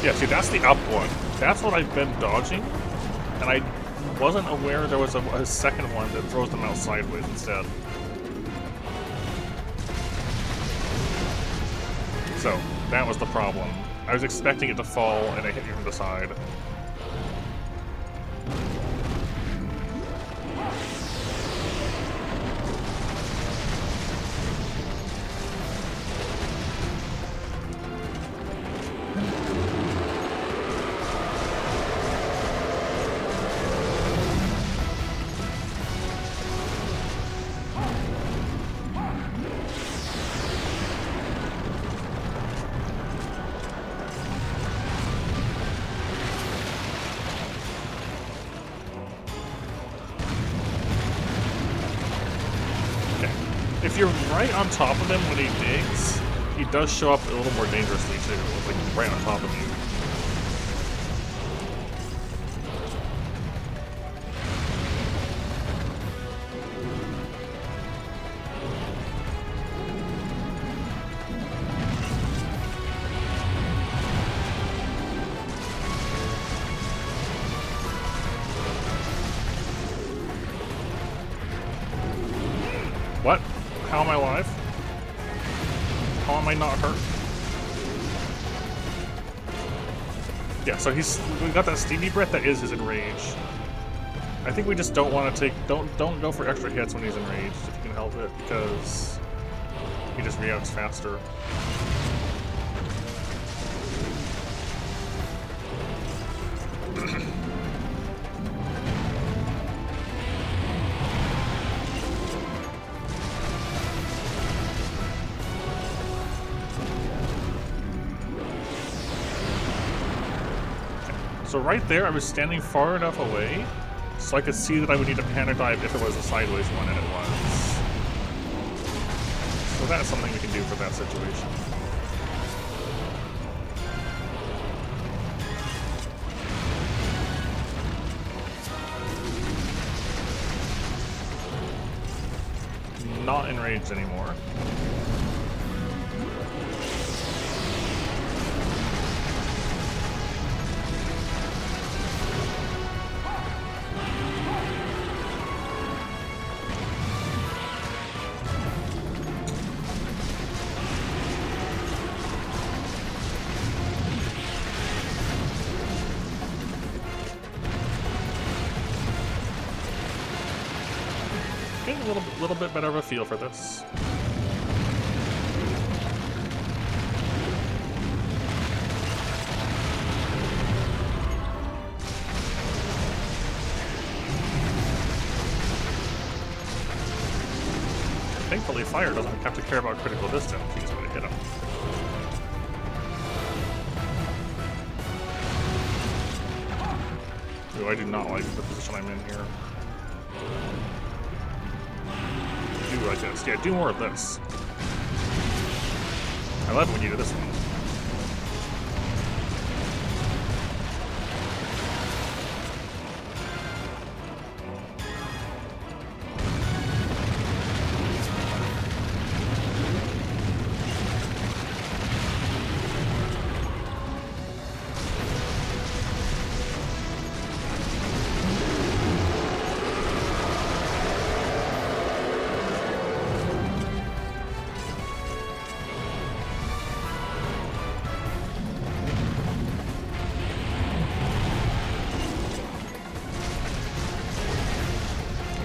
Yeah, see, that's the up one. That's what I've been dodging, and I wasn't aware there was a second one that throws them out sideways instead. So, that was the problem. I was expecting it to fall, and it hit me from the side. If you're right on top of him when he digs, he does show up a little more dangerously too, like right on top of you. What? How am I alive? How am I not hurt? Yeah, so we got that steamy breath that is his enrage. I think we just don't want to don't go for extra hits when he's enraged if you can help it, because he just reacts faster. So right there, I was standing far enough away so I could see that I would need to panic dive if it was a sideways one, and it was. So that's something we can do for that situation. not enraged anymore. Getting a little bit better of a feel for this. Thankfully, fire doesn't have to care about critical distance. You just want to hit him. Ooh, I do not like the position I'm in here. Do like this. Yeah, do more of this. I love when you do this one.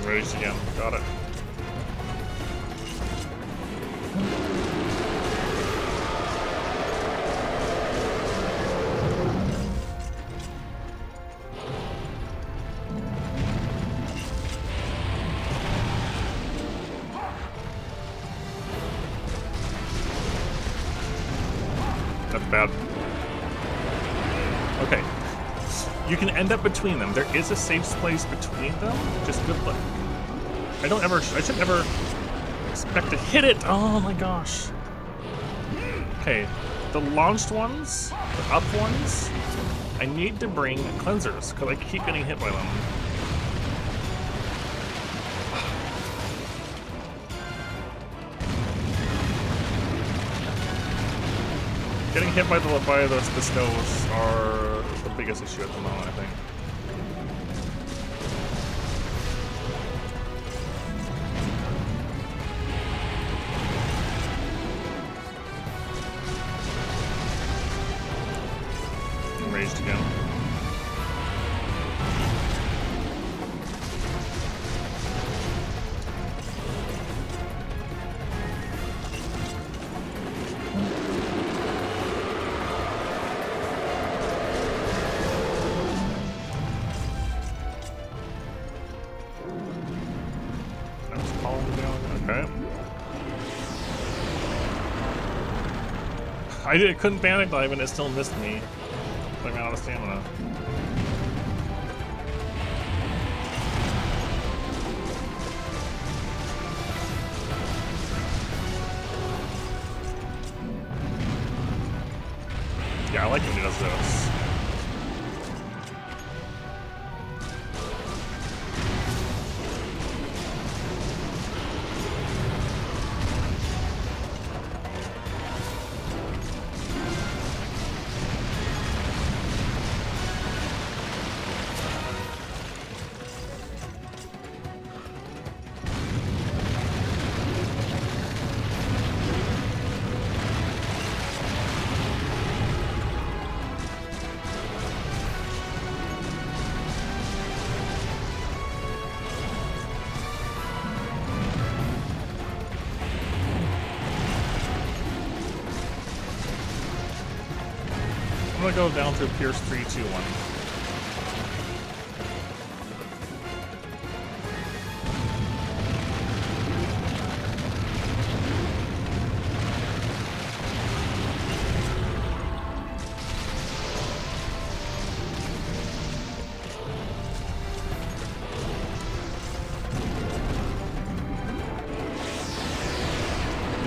Raised again. Got it. That's bad. Okay. You can end up between them. There is a safe place between them. Just good luck. I should never expect to hit it. Oh my gosh. Okay, the launched ones, the up ones, I need to bring cleansers because I keep getting hit by them. Getting hit by the snows are the biggest issue at the moment, I think. Raised again. That's calling down. Okay. I couldn't panic dive and it still missed me. I ran out of stamina. Yeah, I like when he does this. I'm gonna go down to Pierce 3, 2, 1.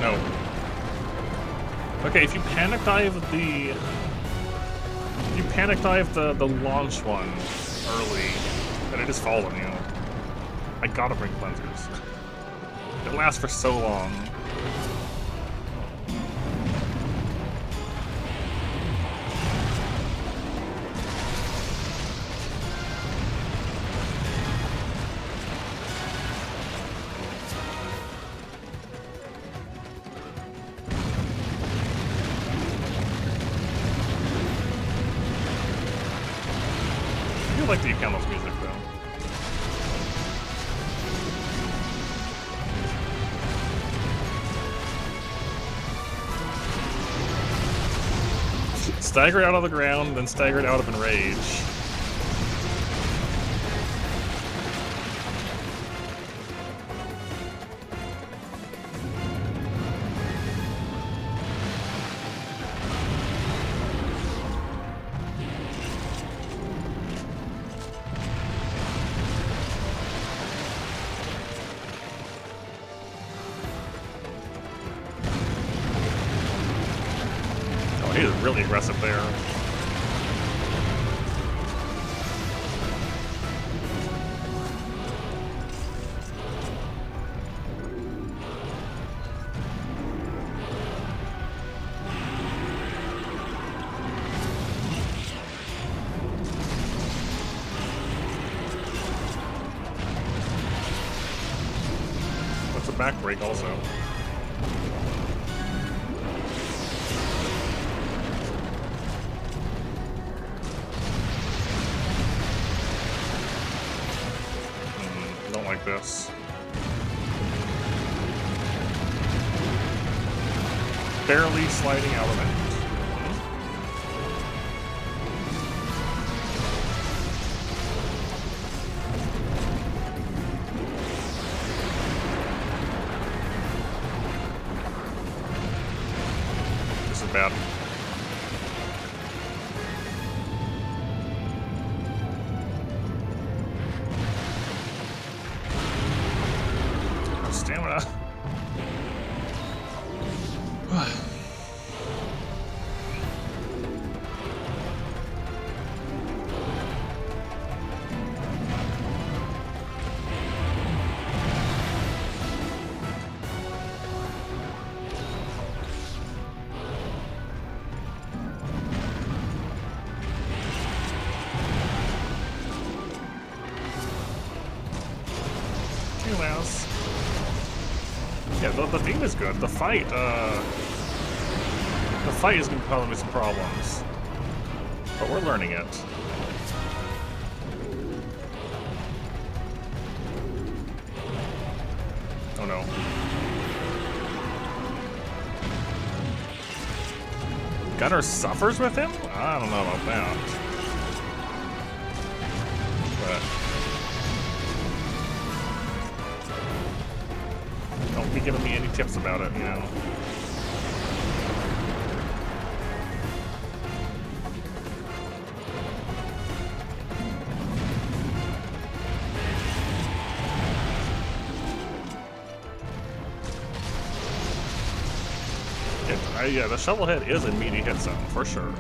No. Okay, if you panic dive the launch one early, then it is following you. I gotta bring cleansers. It lasts for so long. I do like the Economos music though. Staggered out of the ground, then staggered out of enrage. Oh, he is really aggressive there. That's a back break also. Don't like this. Barely sliding out of it. This is bad. Stamina. Anyways. Yeah, the theme is good. The fight is gonna cause me some problems. But we're learning it. Oh no. Gunner suffers with him? I don't know about that. But don't be giving me any tips about it, you know. Yeah, the shovelhead is a meaty hit zone, for sure.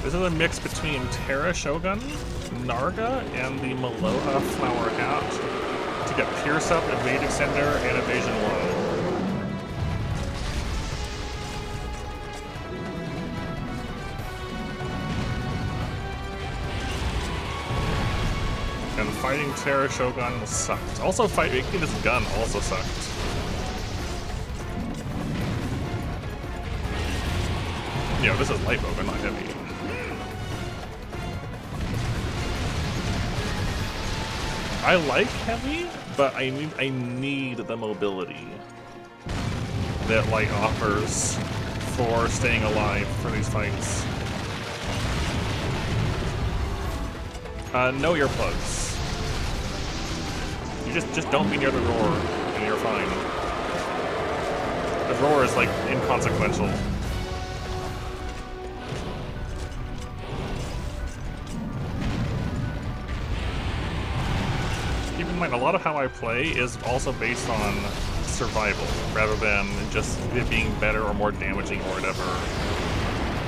This is a mix between Terra Shogun, Narga, and the Maloha Flower Hat to get Pierce Up, Evade Extender, and Evasion Low. And fighting Terra Shogun sucked. Also, making this gun also sucked. Yeah, this is light but not heavy. I like heavy, but I need the mobility that light offers for staying alive for these fights. No earplugs. You just don't be near the roar, and you're fine. The roar is like inconsequential. Keep in mind, a lot of how I play is also based on survival, rather than just it being better or more damaging or whatever.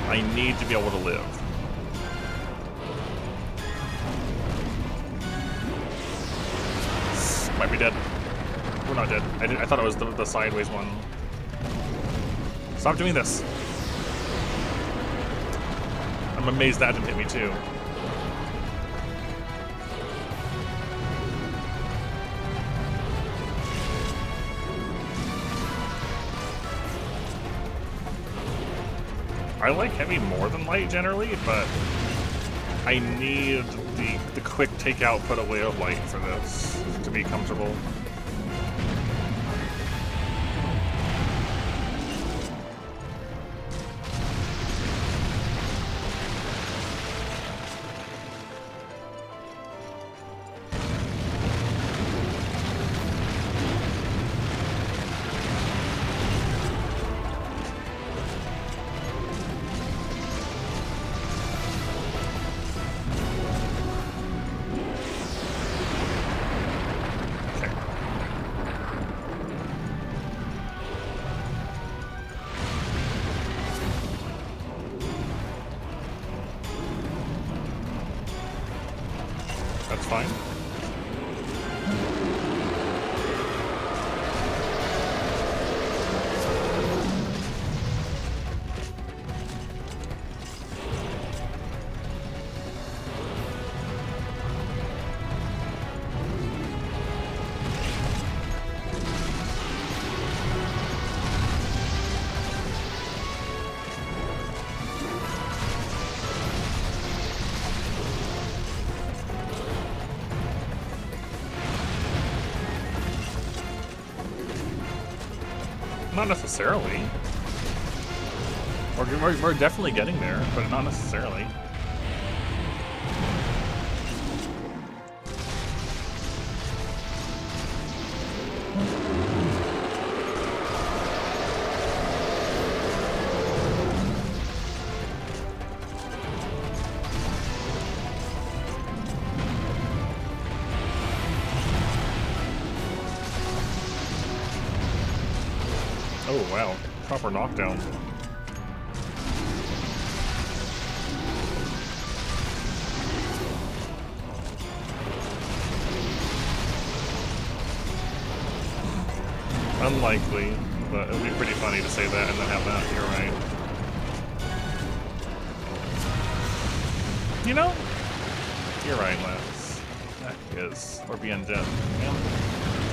I need to be able to live. Might be dead. We're not dead. I thought it was the sideways one. Stop doing this. I'm amazed that didn't hit me too. I like heavy more than light generally, but I need the quick takeout put away of light for this to be comfortable. That's fine. Not necessarily. We're definitely getting there, but not necessarily. Oh wow, proper knockdown. Unlikely, but it would be pretty funny to say that and then have that, you're right. You know? You're right, Lance. That is. Or being dead. Yeah.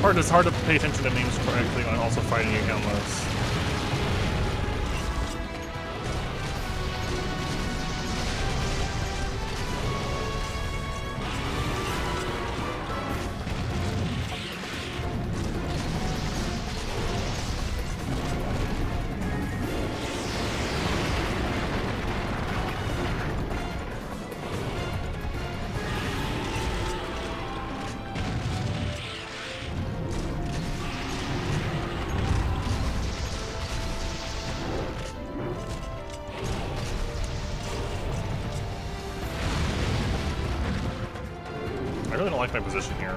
It's hard to pay attention to names correctly when also fighting against this. I really don't like my position here.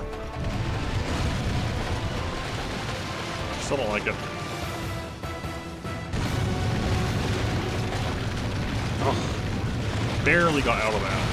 Still don't like it. Oh, barely got out of that.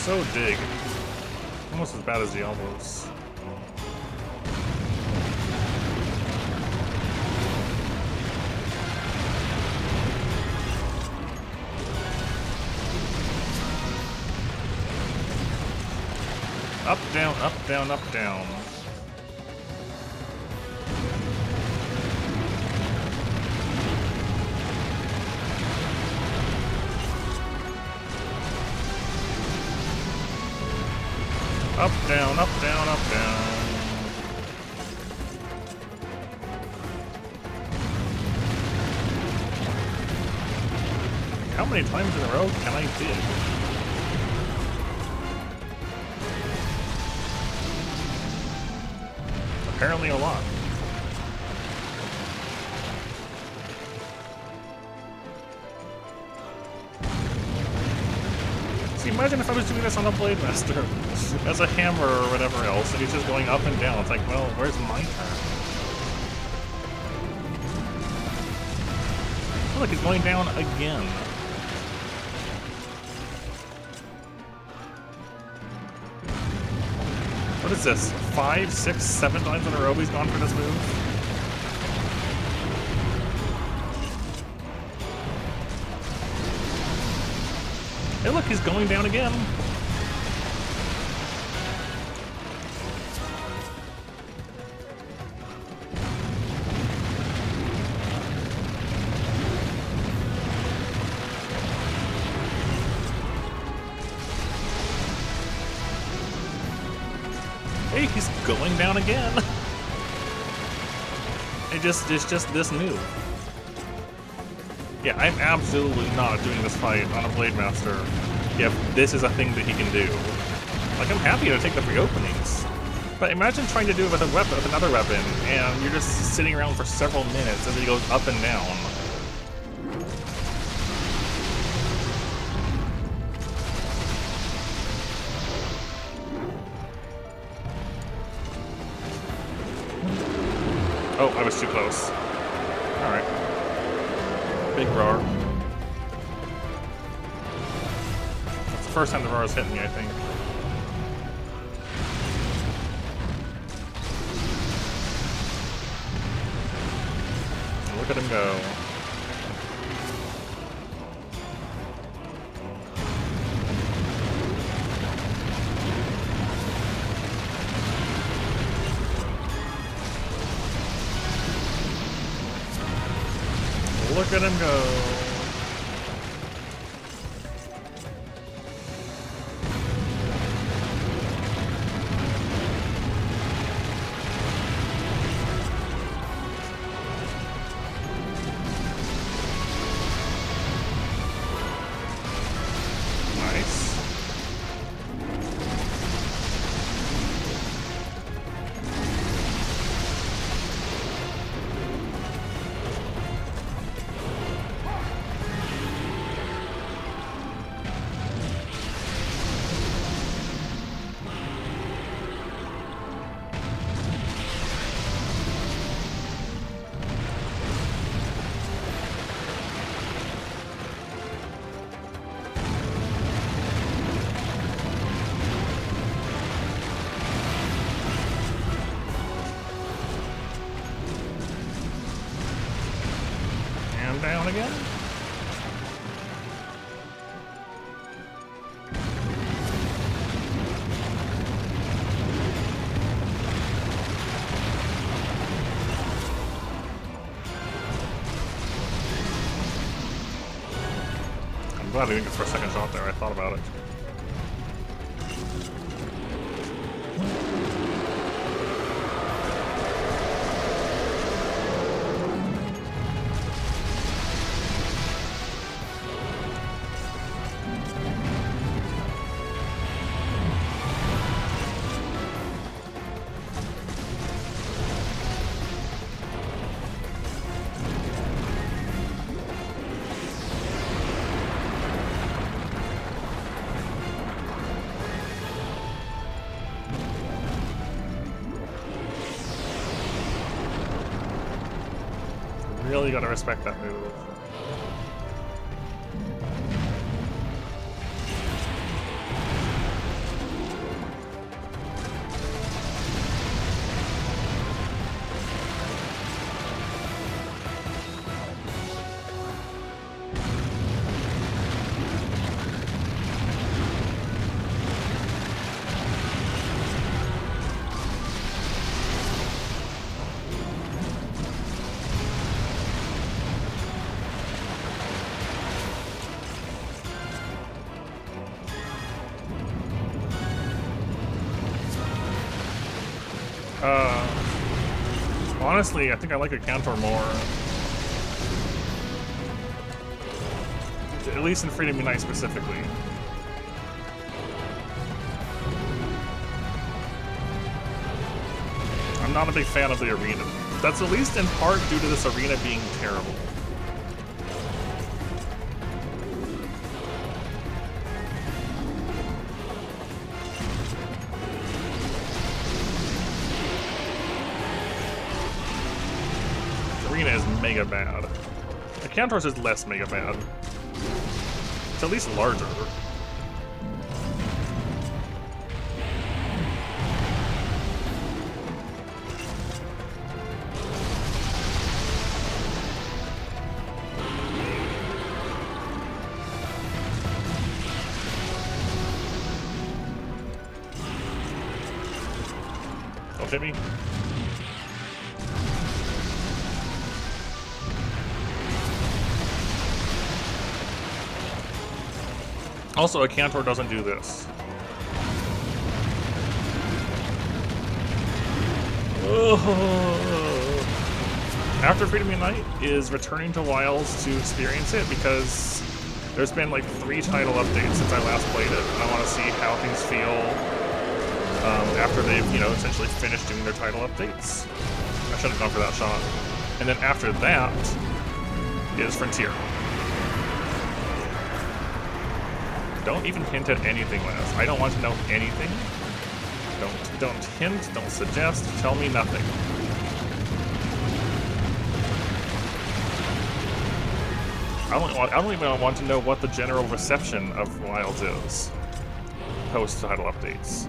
so dig. Almost as bad as the elbows. Up, down, up, down, up, down. Up, down, up, down, up, down. How many times in a row can I dig? Apparently a lot. See, imagine if I was doing this on a Blade Master as a hammer or whatever else, and he's just going up and down. It's like, well, where's my turn? Oh, look, he's going down again. What is this? 5, 6, 7 times in a row he's gone for this move? Hey look, he's going down again. Hey, he's going down again. It's just this move. Yeah, I'm absolutely not doing this fight on a Blade Master if this is a thing that he can do. Like, I'm happy to take the free openings, but imagine trying to do it with a weapon, with another weapon, and you're just sitting around for several minutes as he goes up and down. Oh, I was too close. Alright. Big roar. That's the first time the roar's hit me, I think. Look at him go. Look at him go. Nice. And down again. I'm glad I didn't get for a second shot there. I thought about it. Really gotta respect that move. Honestly, I think I like a Cantor more. At least in Freedom Unite specifically. I'm not a big fan of the arena. That's at least in part due to this arena being terrible. The arena is mega bad. The Cantor's is less mega bad. It's at least larger. Don't hit me. Also, a Cantor doesn't do this. After Freedom Unite is returning to Wilds to experience it because there's been like 3 title updates since I last played it, and I want to see how things feel after they've, you know, essentially finished doing their title updates. I should have gone for that shot. And then after that is Frontier. Don't even hint at anything, Laz. I don't want to know anything. Don't hint, don't suggest, tell me nothing. I don't even want to know what the general reception of Wilds is post-title updates.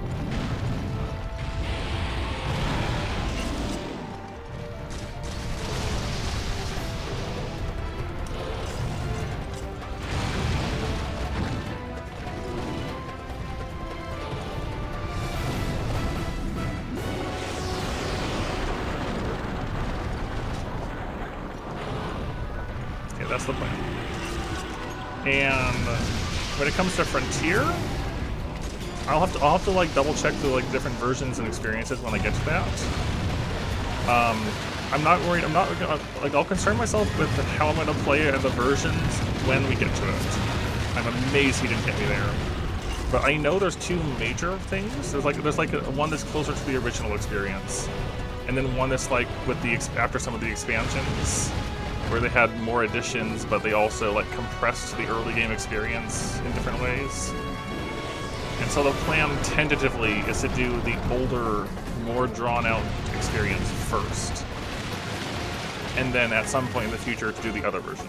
That's the plan. And when it comes to Frontier, I'll have to like double check the like different versions and experiences when I get to that. I'm not worried. I'm not like I'll concern myself with how I'm gonna play the versions when we get to it. I'm amazed he didn't hit me there. But I know there's 2 major things. There's like one that's closer to the original experience, and then one that's like with the after some of the expansions, where they had more additions, but they also like compressed the early game experience in different ways. And so the plan tentatively is to do the older, more drawn out experience first. And then at some point in the future to do the other version.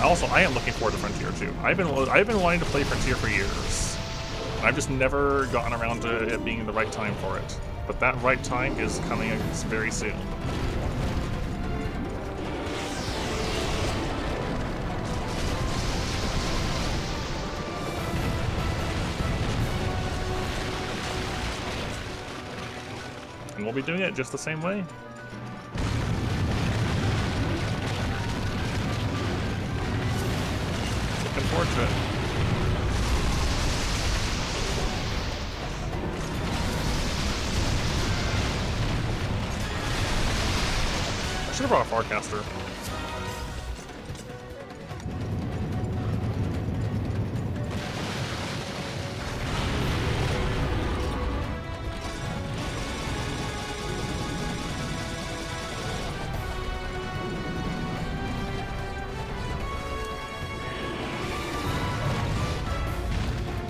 Also, I am looking forward to Frontier too. I've been wanting to play Frontier for years. I've just never gotten around to it being the right time for it. But that right time is coming very soon. And we'll be doing it just the same way. Looking forward to it. I should have brought a Farcaster.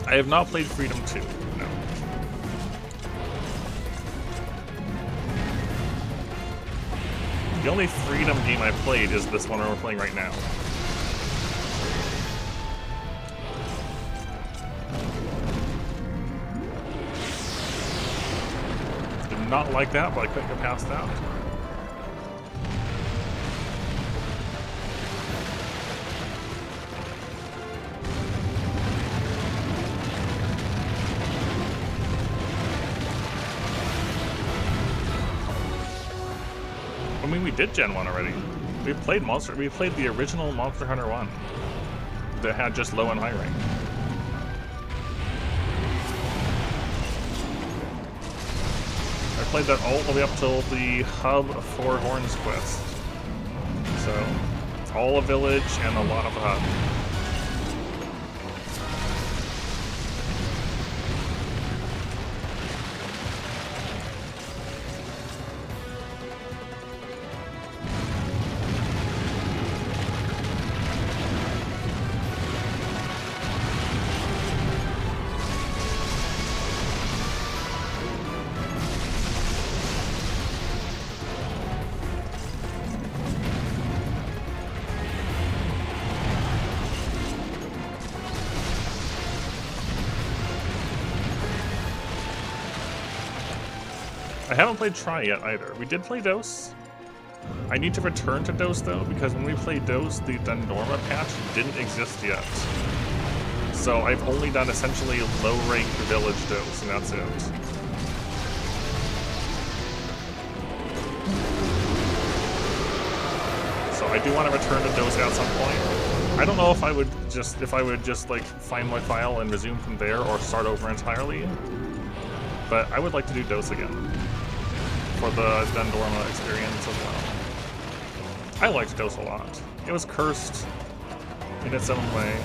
I have not played Freedom 2, no. The only Freedom game I played is this one we're playing right now. Did not like that, but I couldn't get past that. I mean, we did Gen 1 already. We played the original Monster Hunter 1. that had just low and high rank. I played that all the way up till the Hub of Four Horns quest. So, all a village and a lot of the hub. I haven't played Try yet either. We did play Dose. I need to return to Dose though, because when we played Dose, the Dundorma patch didn't exist yet. So I've only done essentially low-ranked village Dose, and that's it. So I do want to return to Dose at some point. I don't know if I would just like find my file and resume from there, or start over entirely. But I would like to do Dose again for the Dundorma experience as well. I liked Dose a lot. It was cursed in its own way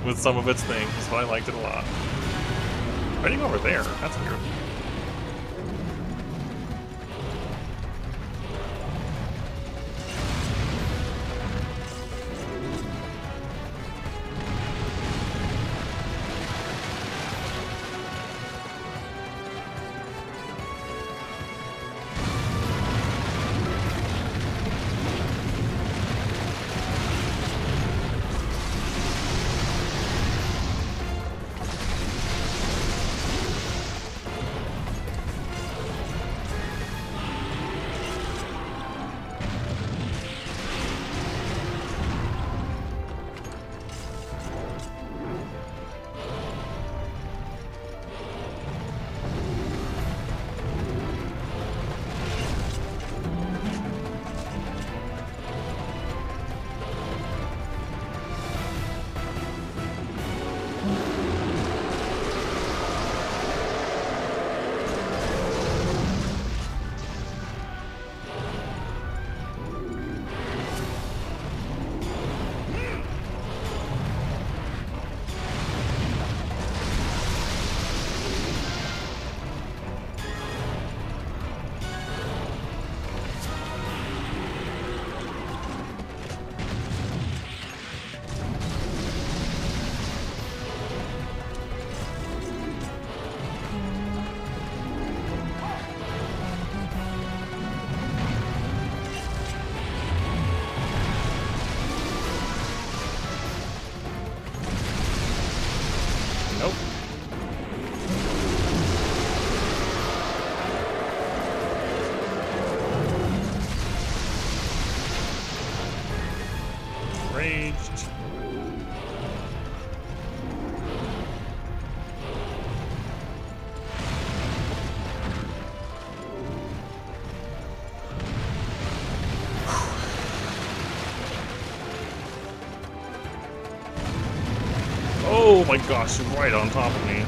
with some of its things, but I liked it a lot. Why do you go over there? That's weird. Nope. Raged. Oh my gosh, you're right on top of me.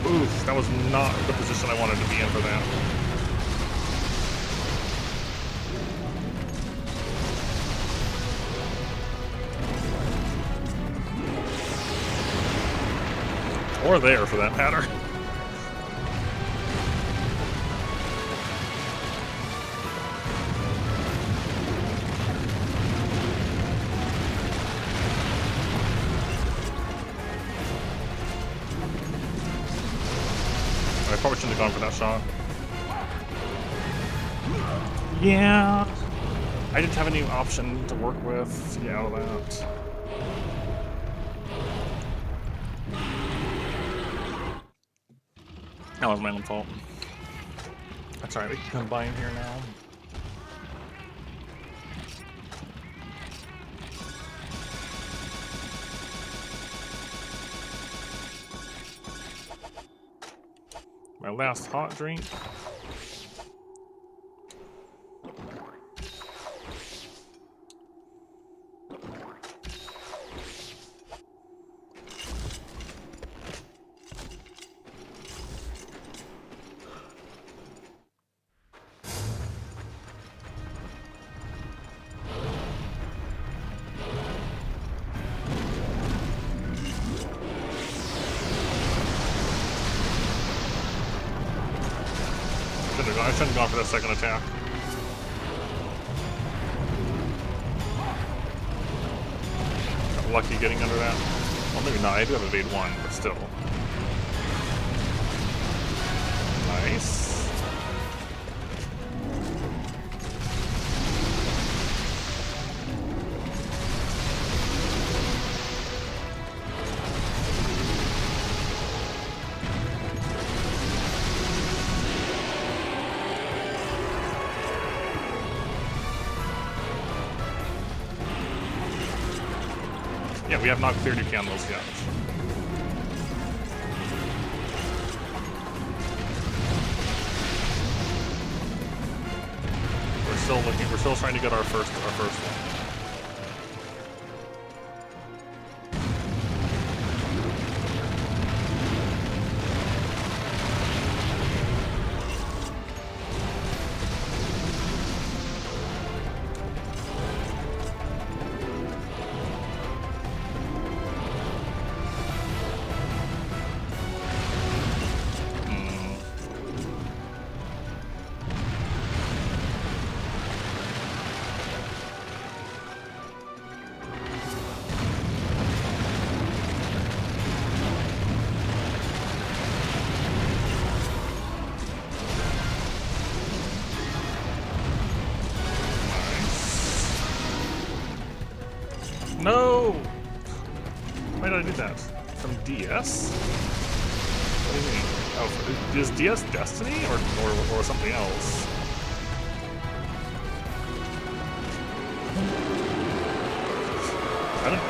Oof, that was not the position I wanted to be in for that. Or there, for that matter. I probably shouldn't have gone for that shot. Yeah. I didn't have any option to work with to get out of that. That was my own fault. That's alright, we can combine here now. My last hot drink. I shouldn't have gone for that second attack. Got lucky getting under that. Well, maybe not. I do have evade 1, but still. Nice. Yeah, we have not cleared your candles yet. We're still looking. We're still trying to get our first one. No! Why did I do that? From DS? What do you mean? Oh, is DS Destiny or something else? I don't.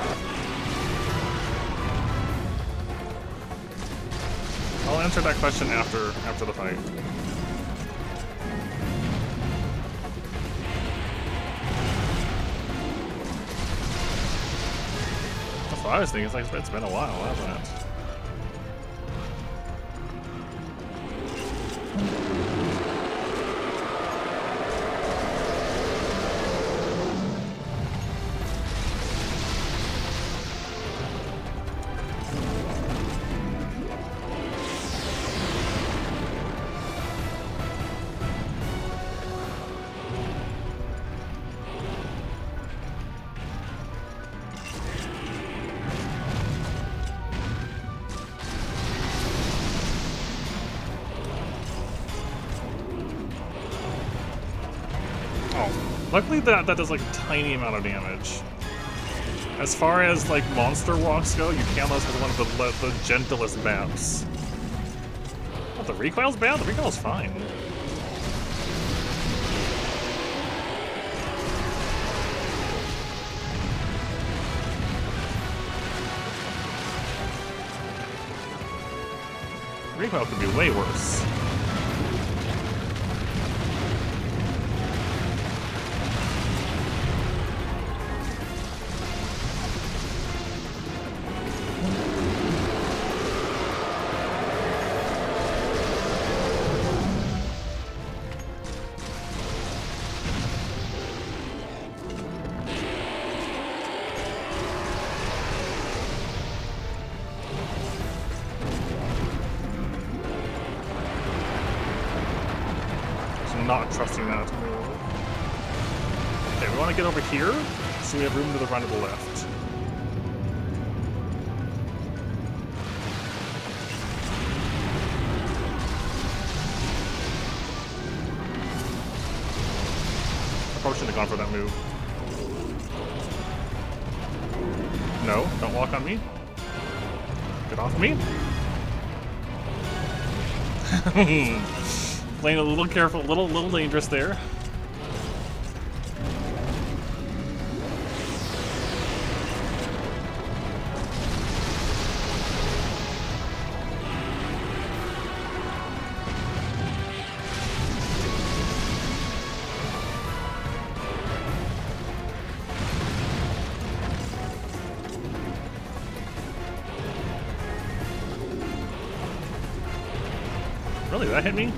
I'll answer that question after the fight. I was thinking, it's been a while, hasn't it? Luckily that does like a tiny amount of damage. As far as like monster walks go, you count those as one of the gentlest maps. Oh, the recoil's bad? The recoil's fine. Recoil could be way worse. Not trusting that move. Okay, we want to get over here, so we have room to the run to the left. I probably shouldn't have gone for that move. No, don't walk on me. Get off me. Playing a little careful, little dangerous there. Really, that hit me?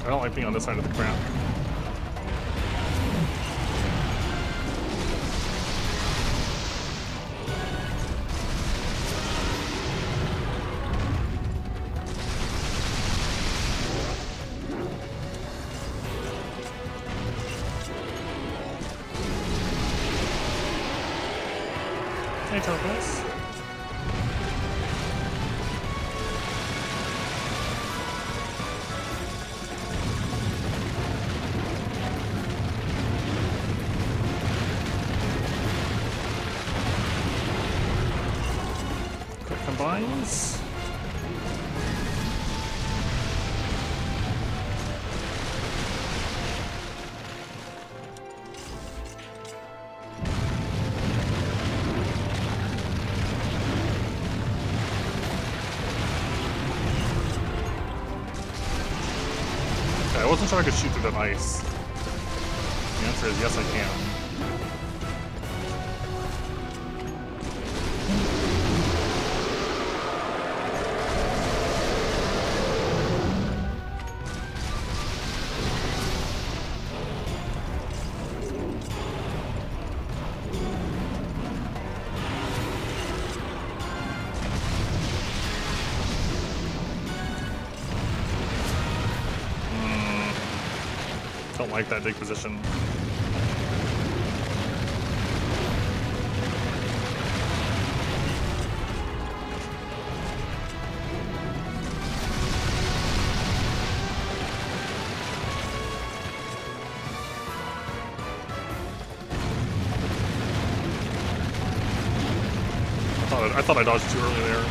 I don't like being on this side of the crap. Hey, Topaz. Quick combines. Okay, I wasn't sure I could shoot through that ice. The answer is yes, I can. Don't like that big position. I thought I dodged too early there.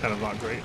kind of not great.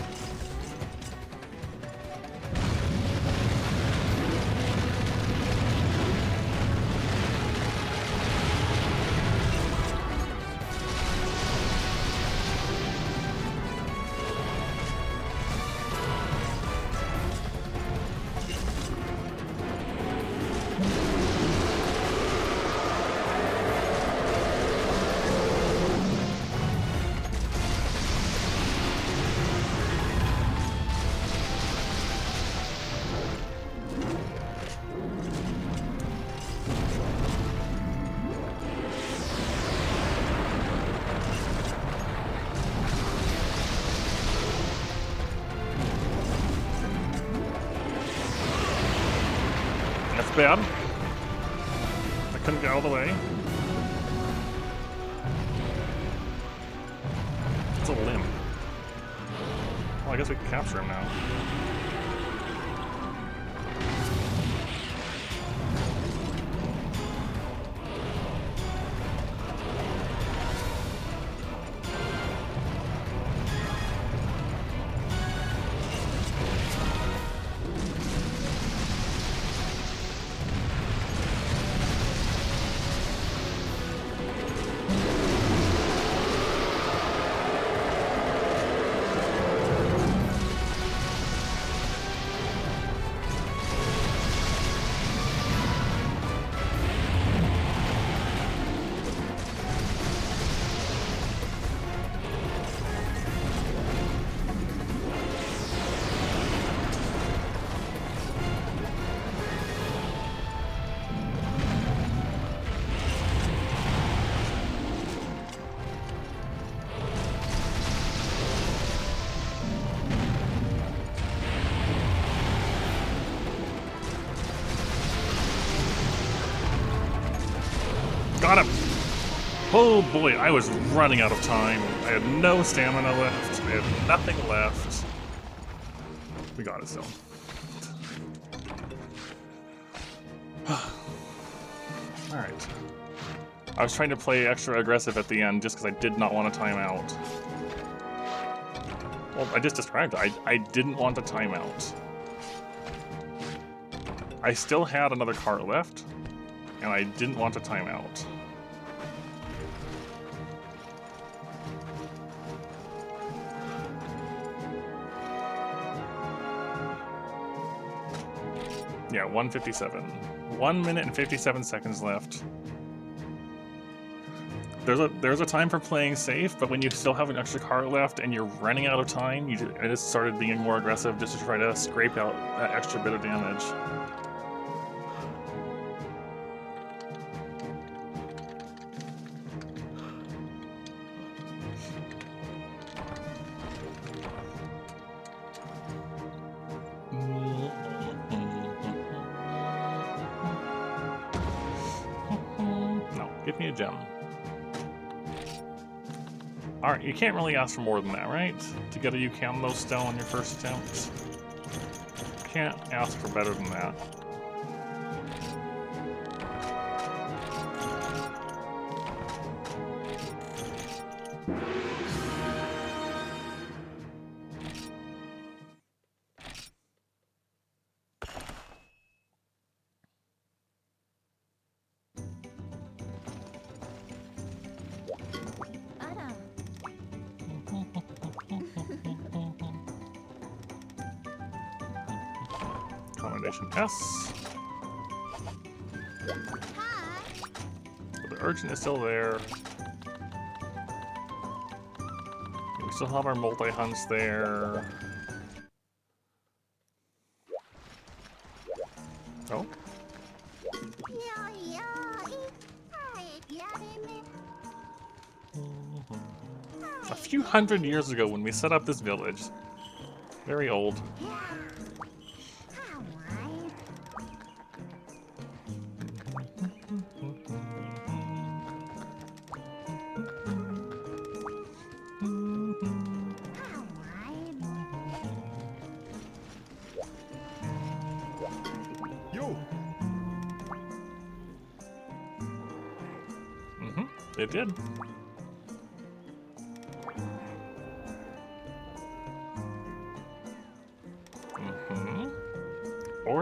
That's bad. I couldn't get out of the way. It's a limb. Well, I guess we can capture him now. Got him! Oh boy, I was running out of time. I had no stamina left. I had nothing left. We got it still. Alright. I was trying to play extra aggressive at the end just because I did not want a timeout. Well, I just described it. I didn't want a timeout. I still had another cart left, and I didn't want a timeout. Yeah, 1:57. 1 minute and 57 seconds left. There's a time for playing safe, but when you still have an extra cart left and you're running out of time, I just started being more aggressive just to try to scrape out that extra bit of damage. No, give me a gem. Alright, you can't really ask for more than that, right? To get a Yucammo stone on your first attempt. Can't ask for better than that. Accommodation S. So the urchin is still there. We still have our multi-hunts there. Oh. A few hundred years ago when we set up this village. Very old. It did.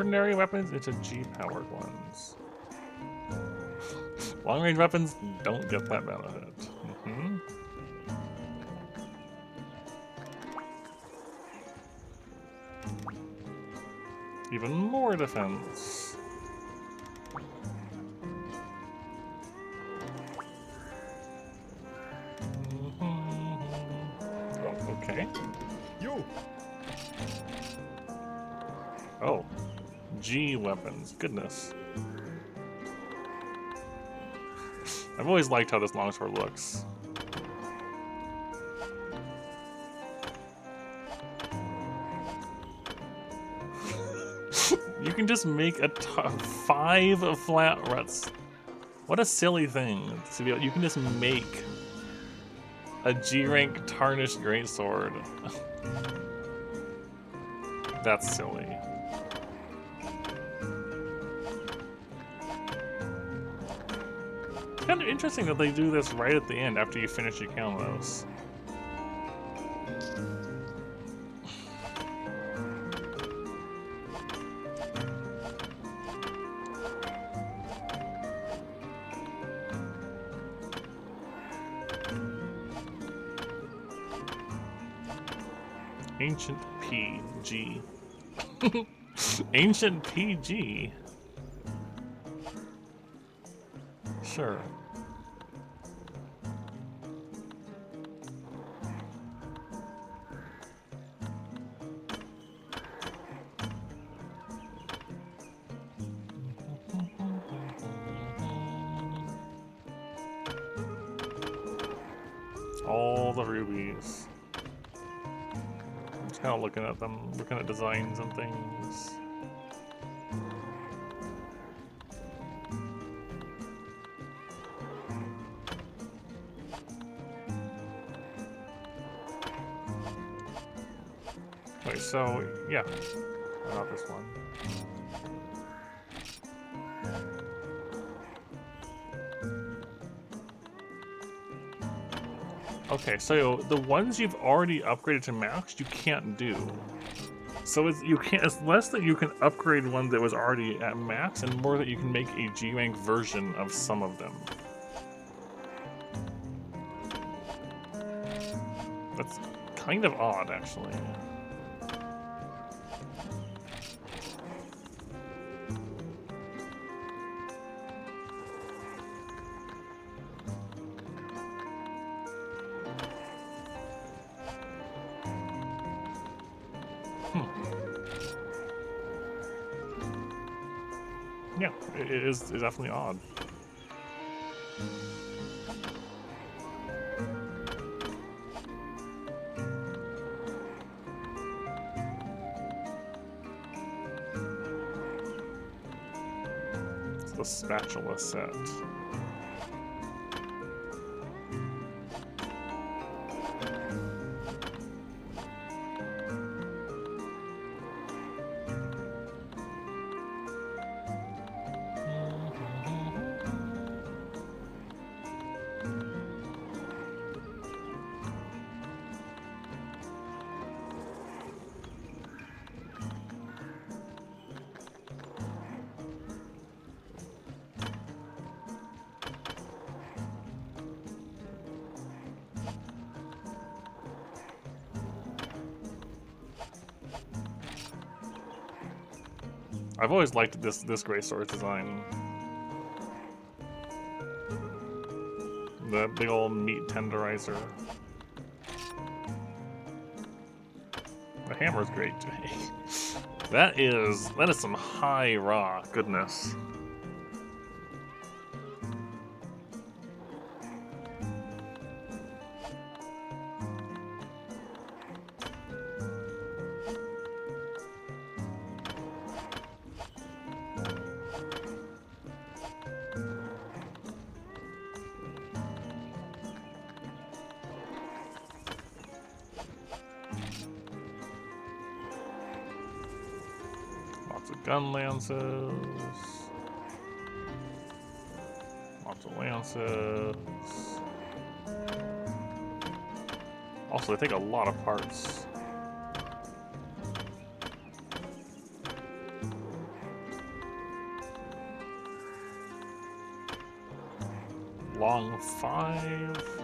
ordinary weapons into G-powered ones. Long-range weapons don't get that benefit. Mm-hmm. Even more defense. Oh, okay. You. Oh, G weapons. Goodness. I've always liked how this longsword looks. You can just make 5 flat ruts. What a silly thing to be able. You can just make a G rank tarnished greatsword. That's silly. It's kind of interesting that they do this right at the end after you finish your combos. Ancient PG. Ancient PG. Sure. All the rubies. I'm just kind of looking at them, looking at designs and things. Wait, so, yeah. What about this one? Okay, so the ones you've already upgraded to max, you can't do. So it's less that you can upgrade one that was already at max, and more that you can make a G rank version of some of them. That's kind of odd, actually. Yeah, it is definitely odd. It's the spatula set. I've always liked this greatsword design. The big old meat tenderizer. The hammer's great too. That is some high raw goodness. Lots of gun lances. Lots of lances. Also, they take a lot of parts. long 5.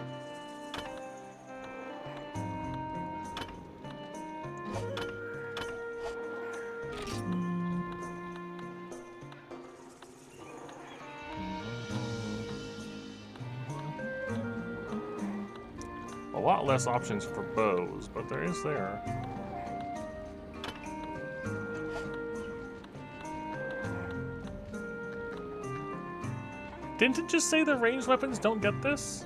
A lot less options for bows, but there is there. Didn't it just say the ranged weapons don't get this?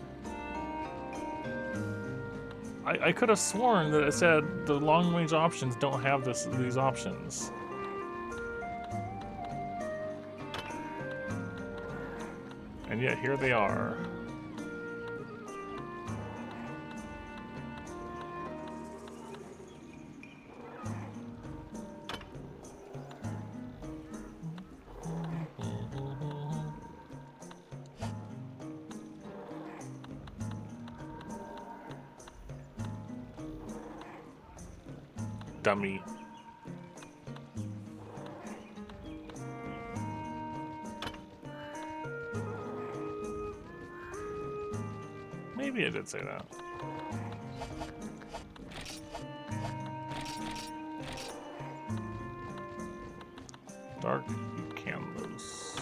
I could have sworn that it said the long range options don't have these options. And yet here they are. Dummy. Maybe I did say that. Dark, you can lose.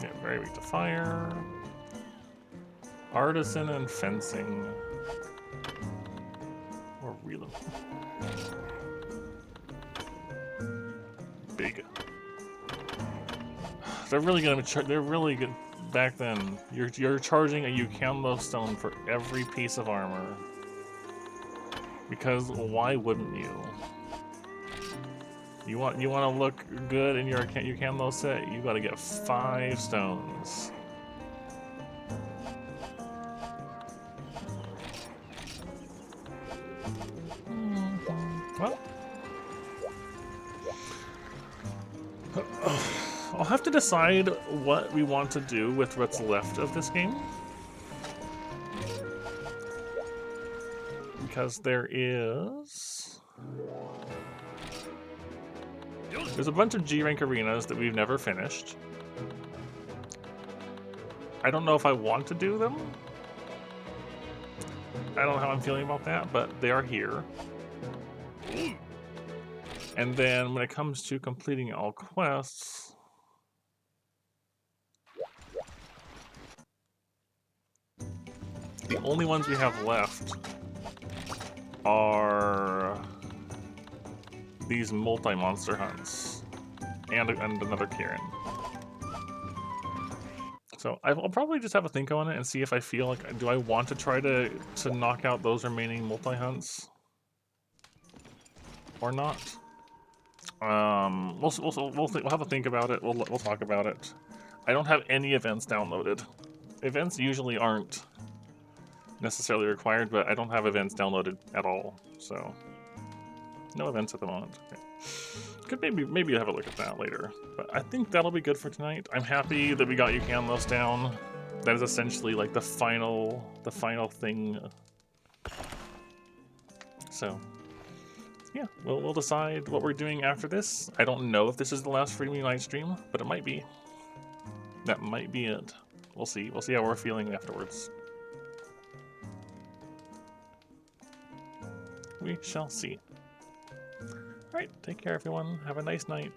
Yeah, very weak to fire. Artisan and fencing. Or reload. Big. They're really gonna be they're really good. Back then, you're charging a Yukanlo stone for every piece of armor. Because why wouldn't you? You want to look good in your Yukanlo set, you gotta get 5 stones. Well, I'll have to decide what we want to do with what's left of this game. Because there's a bunch of G rank arenas that we've never finished. I don't know if I want to do them. I don't know how I'm feeling about that, but they are here. And then when it comes to completing all quests, the only ones we have left are these multi-monster hunts and another Kieran. So I'll probably just have a think on it and see if I feel like, do I want to try to knock out those remaining multi-hunts or not? We'll have a think about it. We'll talk about it. I don't have any events downloaded. Events usually aren't necessarily required, but I don't have events downloaded at all, so no events at the moment. Okay. Could maybe have a look at that later, but I think that'll be good for tonight. I'm happy that we got Yukanlos down. That is essentially like the final thing. So yeah, we'll decide what we're doing after this. I don't know if this is the last Freedom Unite stream, but it might be. That might be it. We'll see. We'll see how we're feeling afterwards. We shall see. Alright, take care everyone. Have a nice night.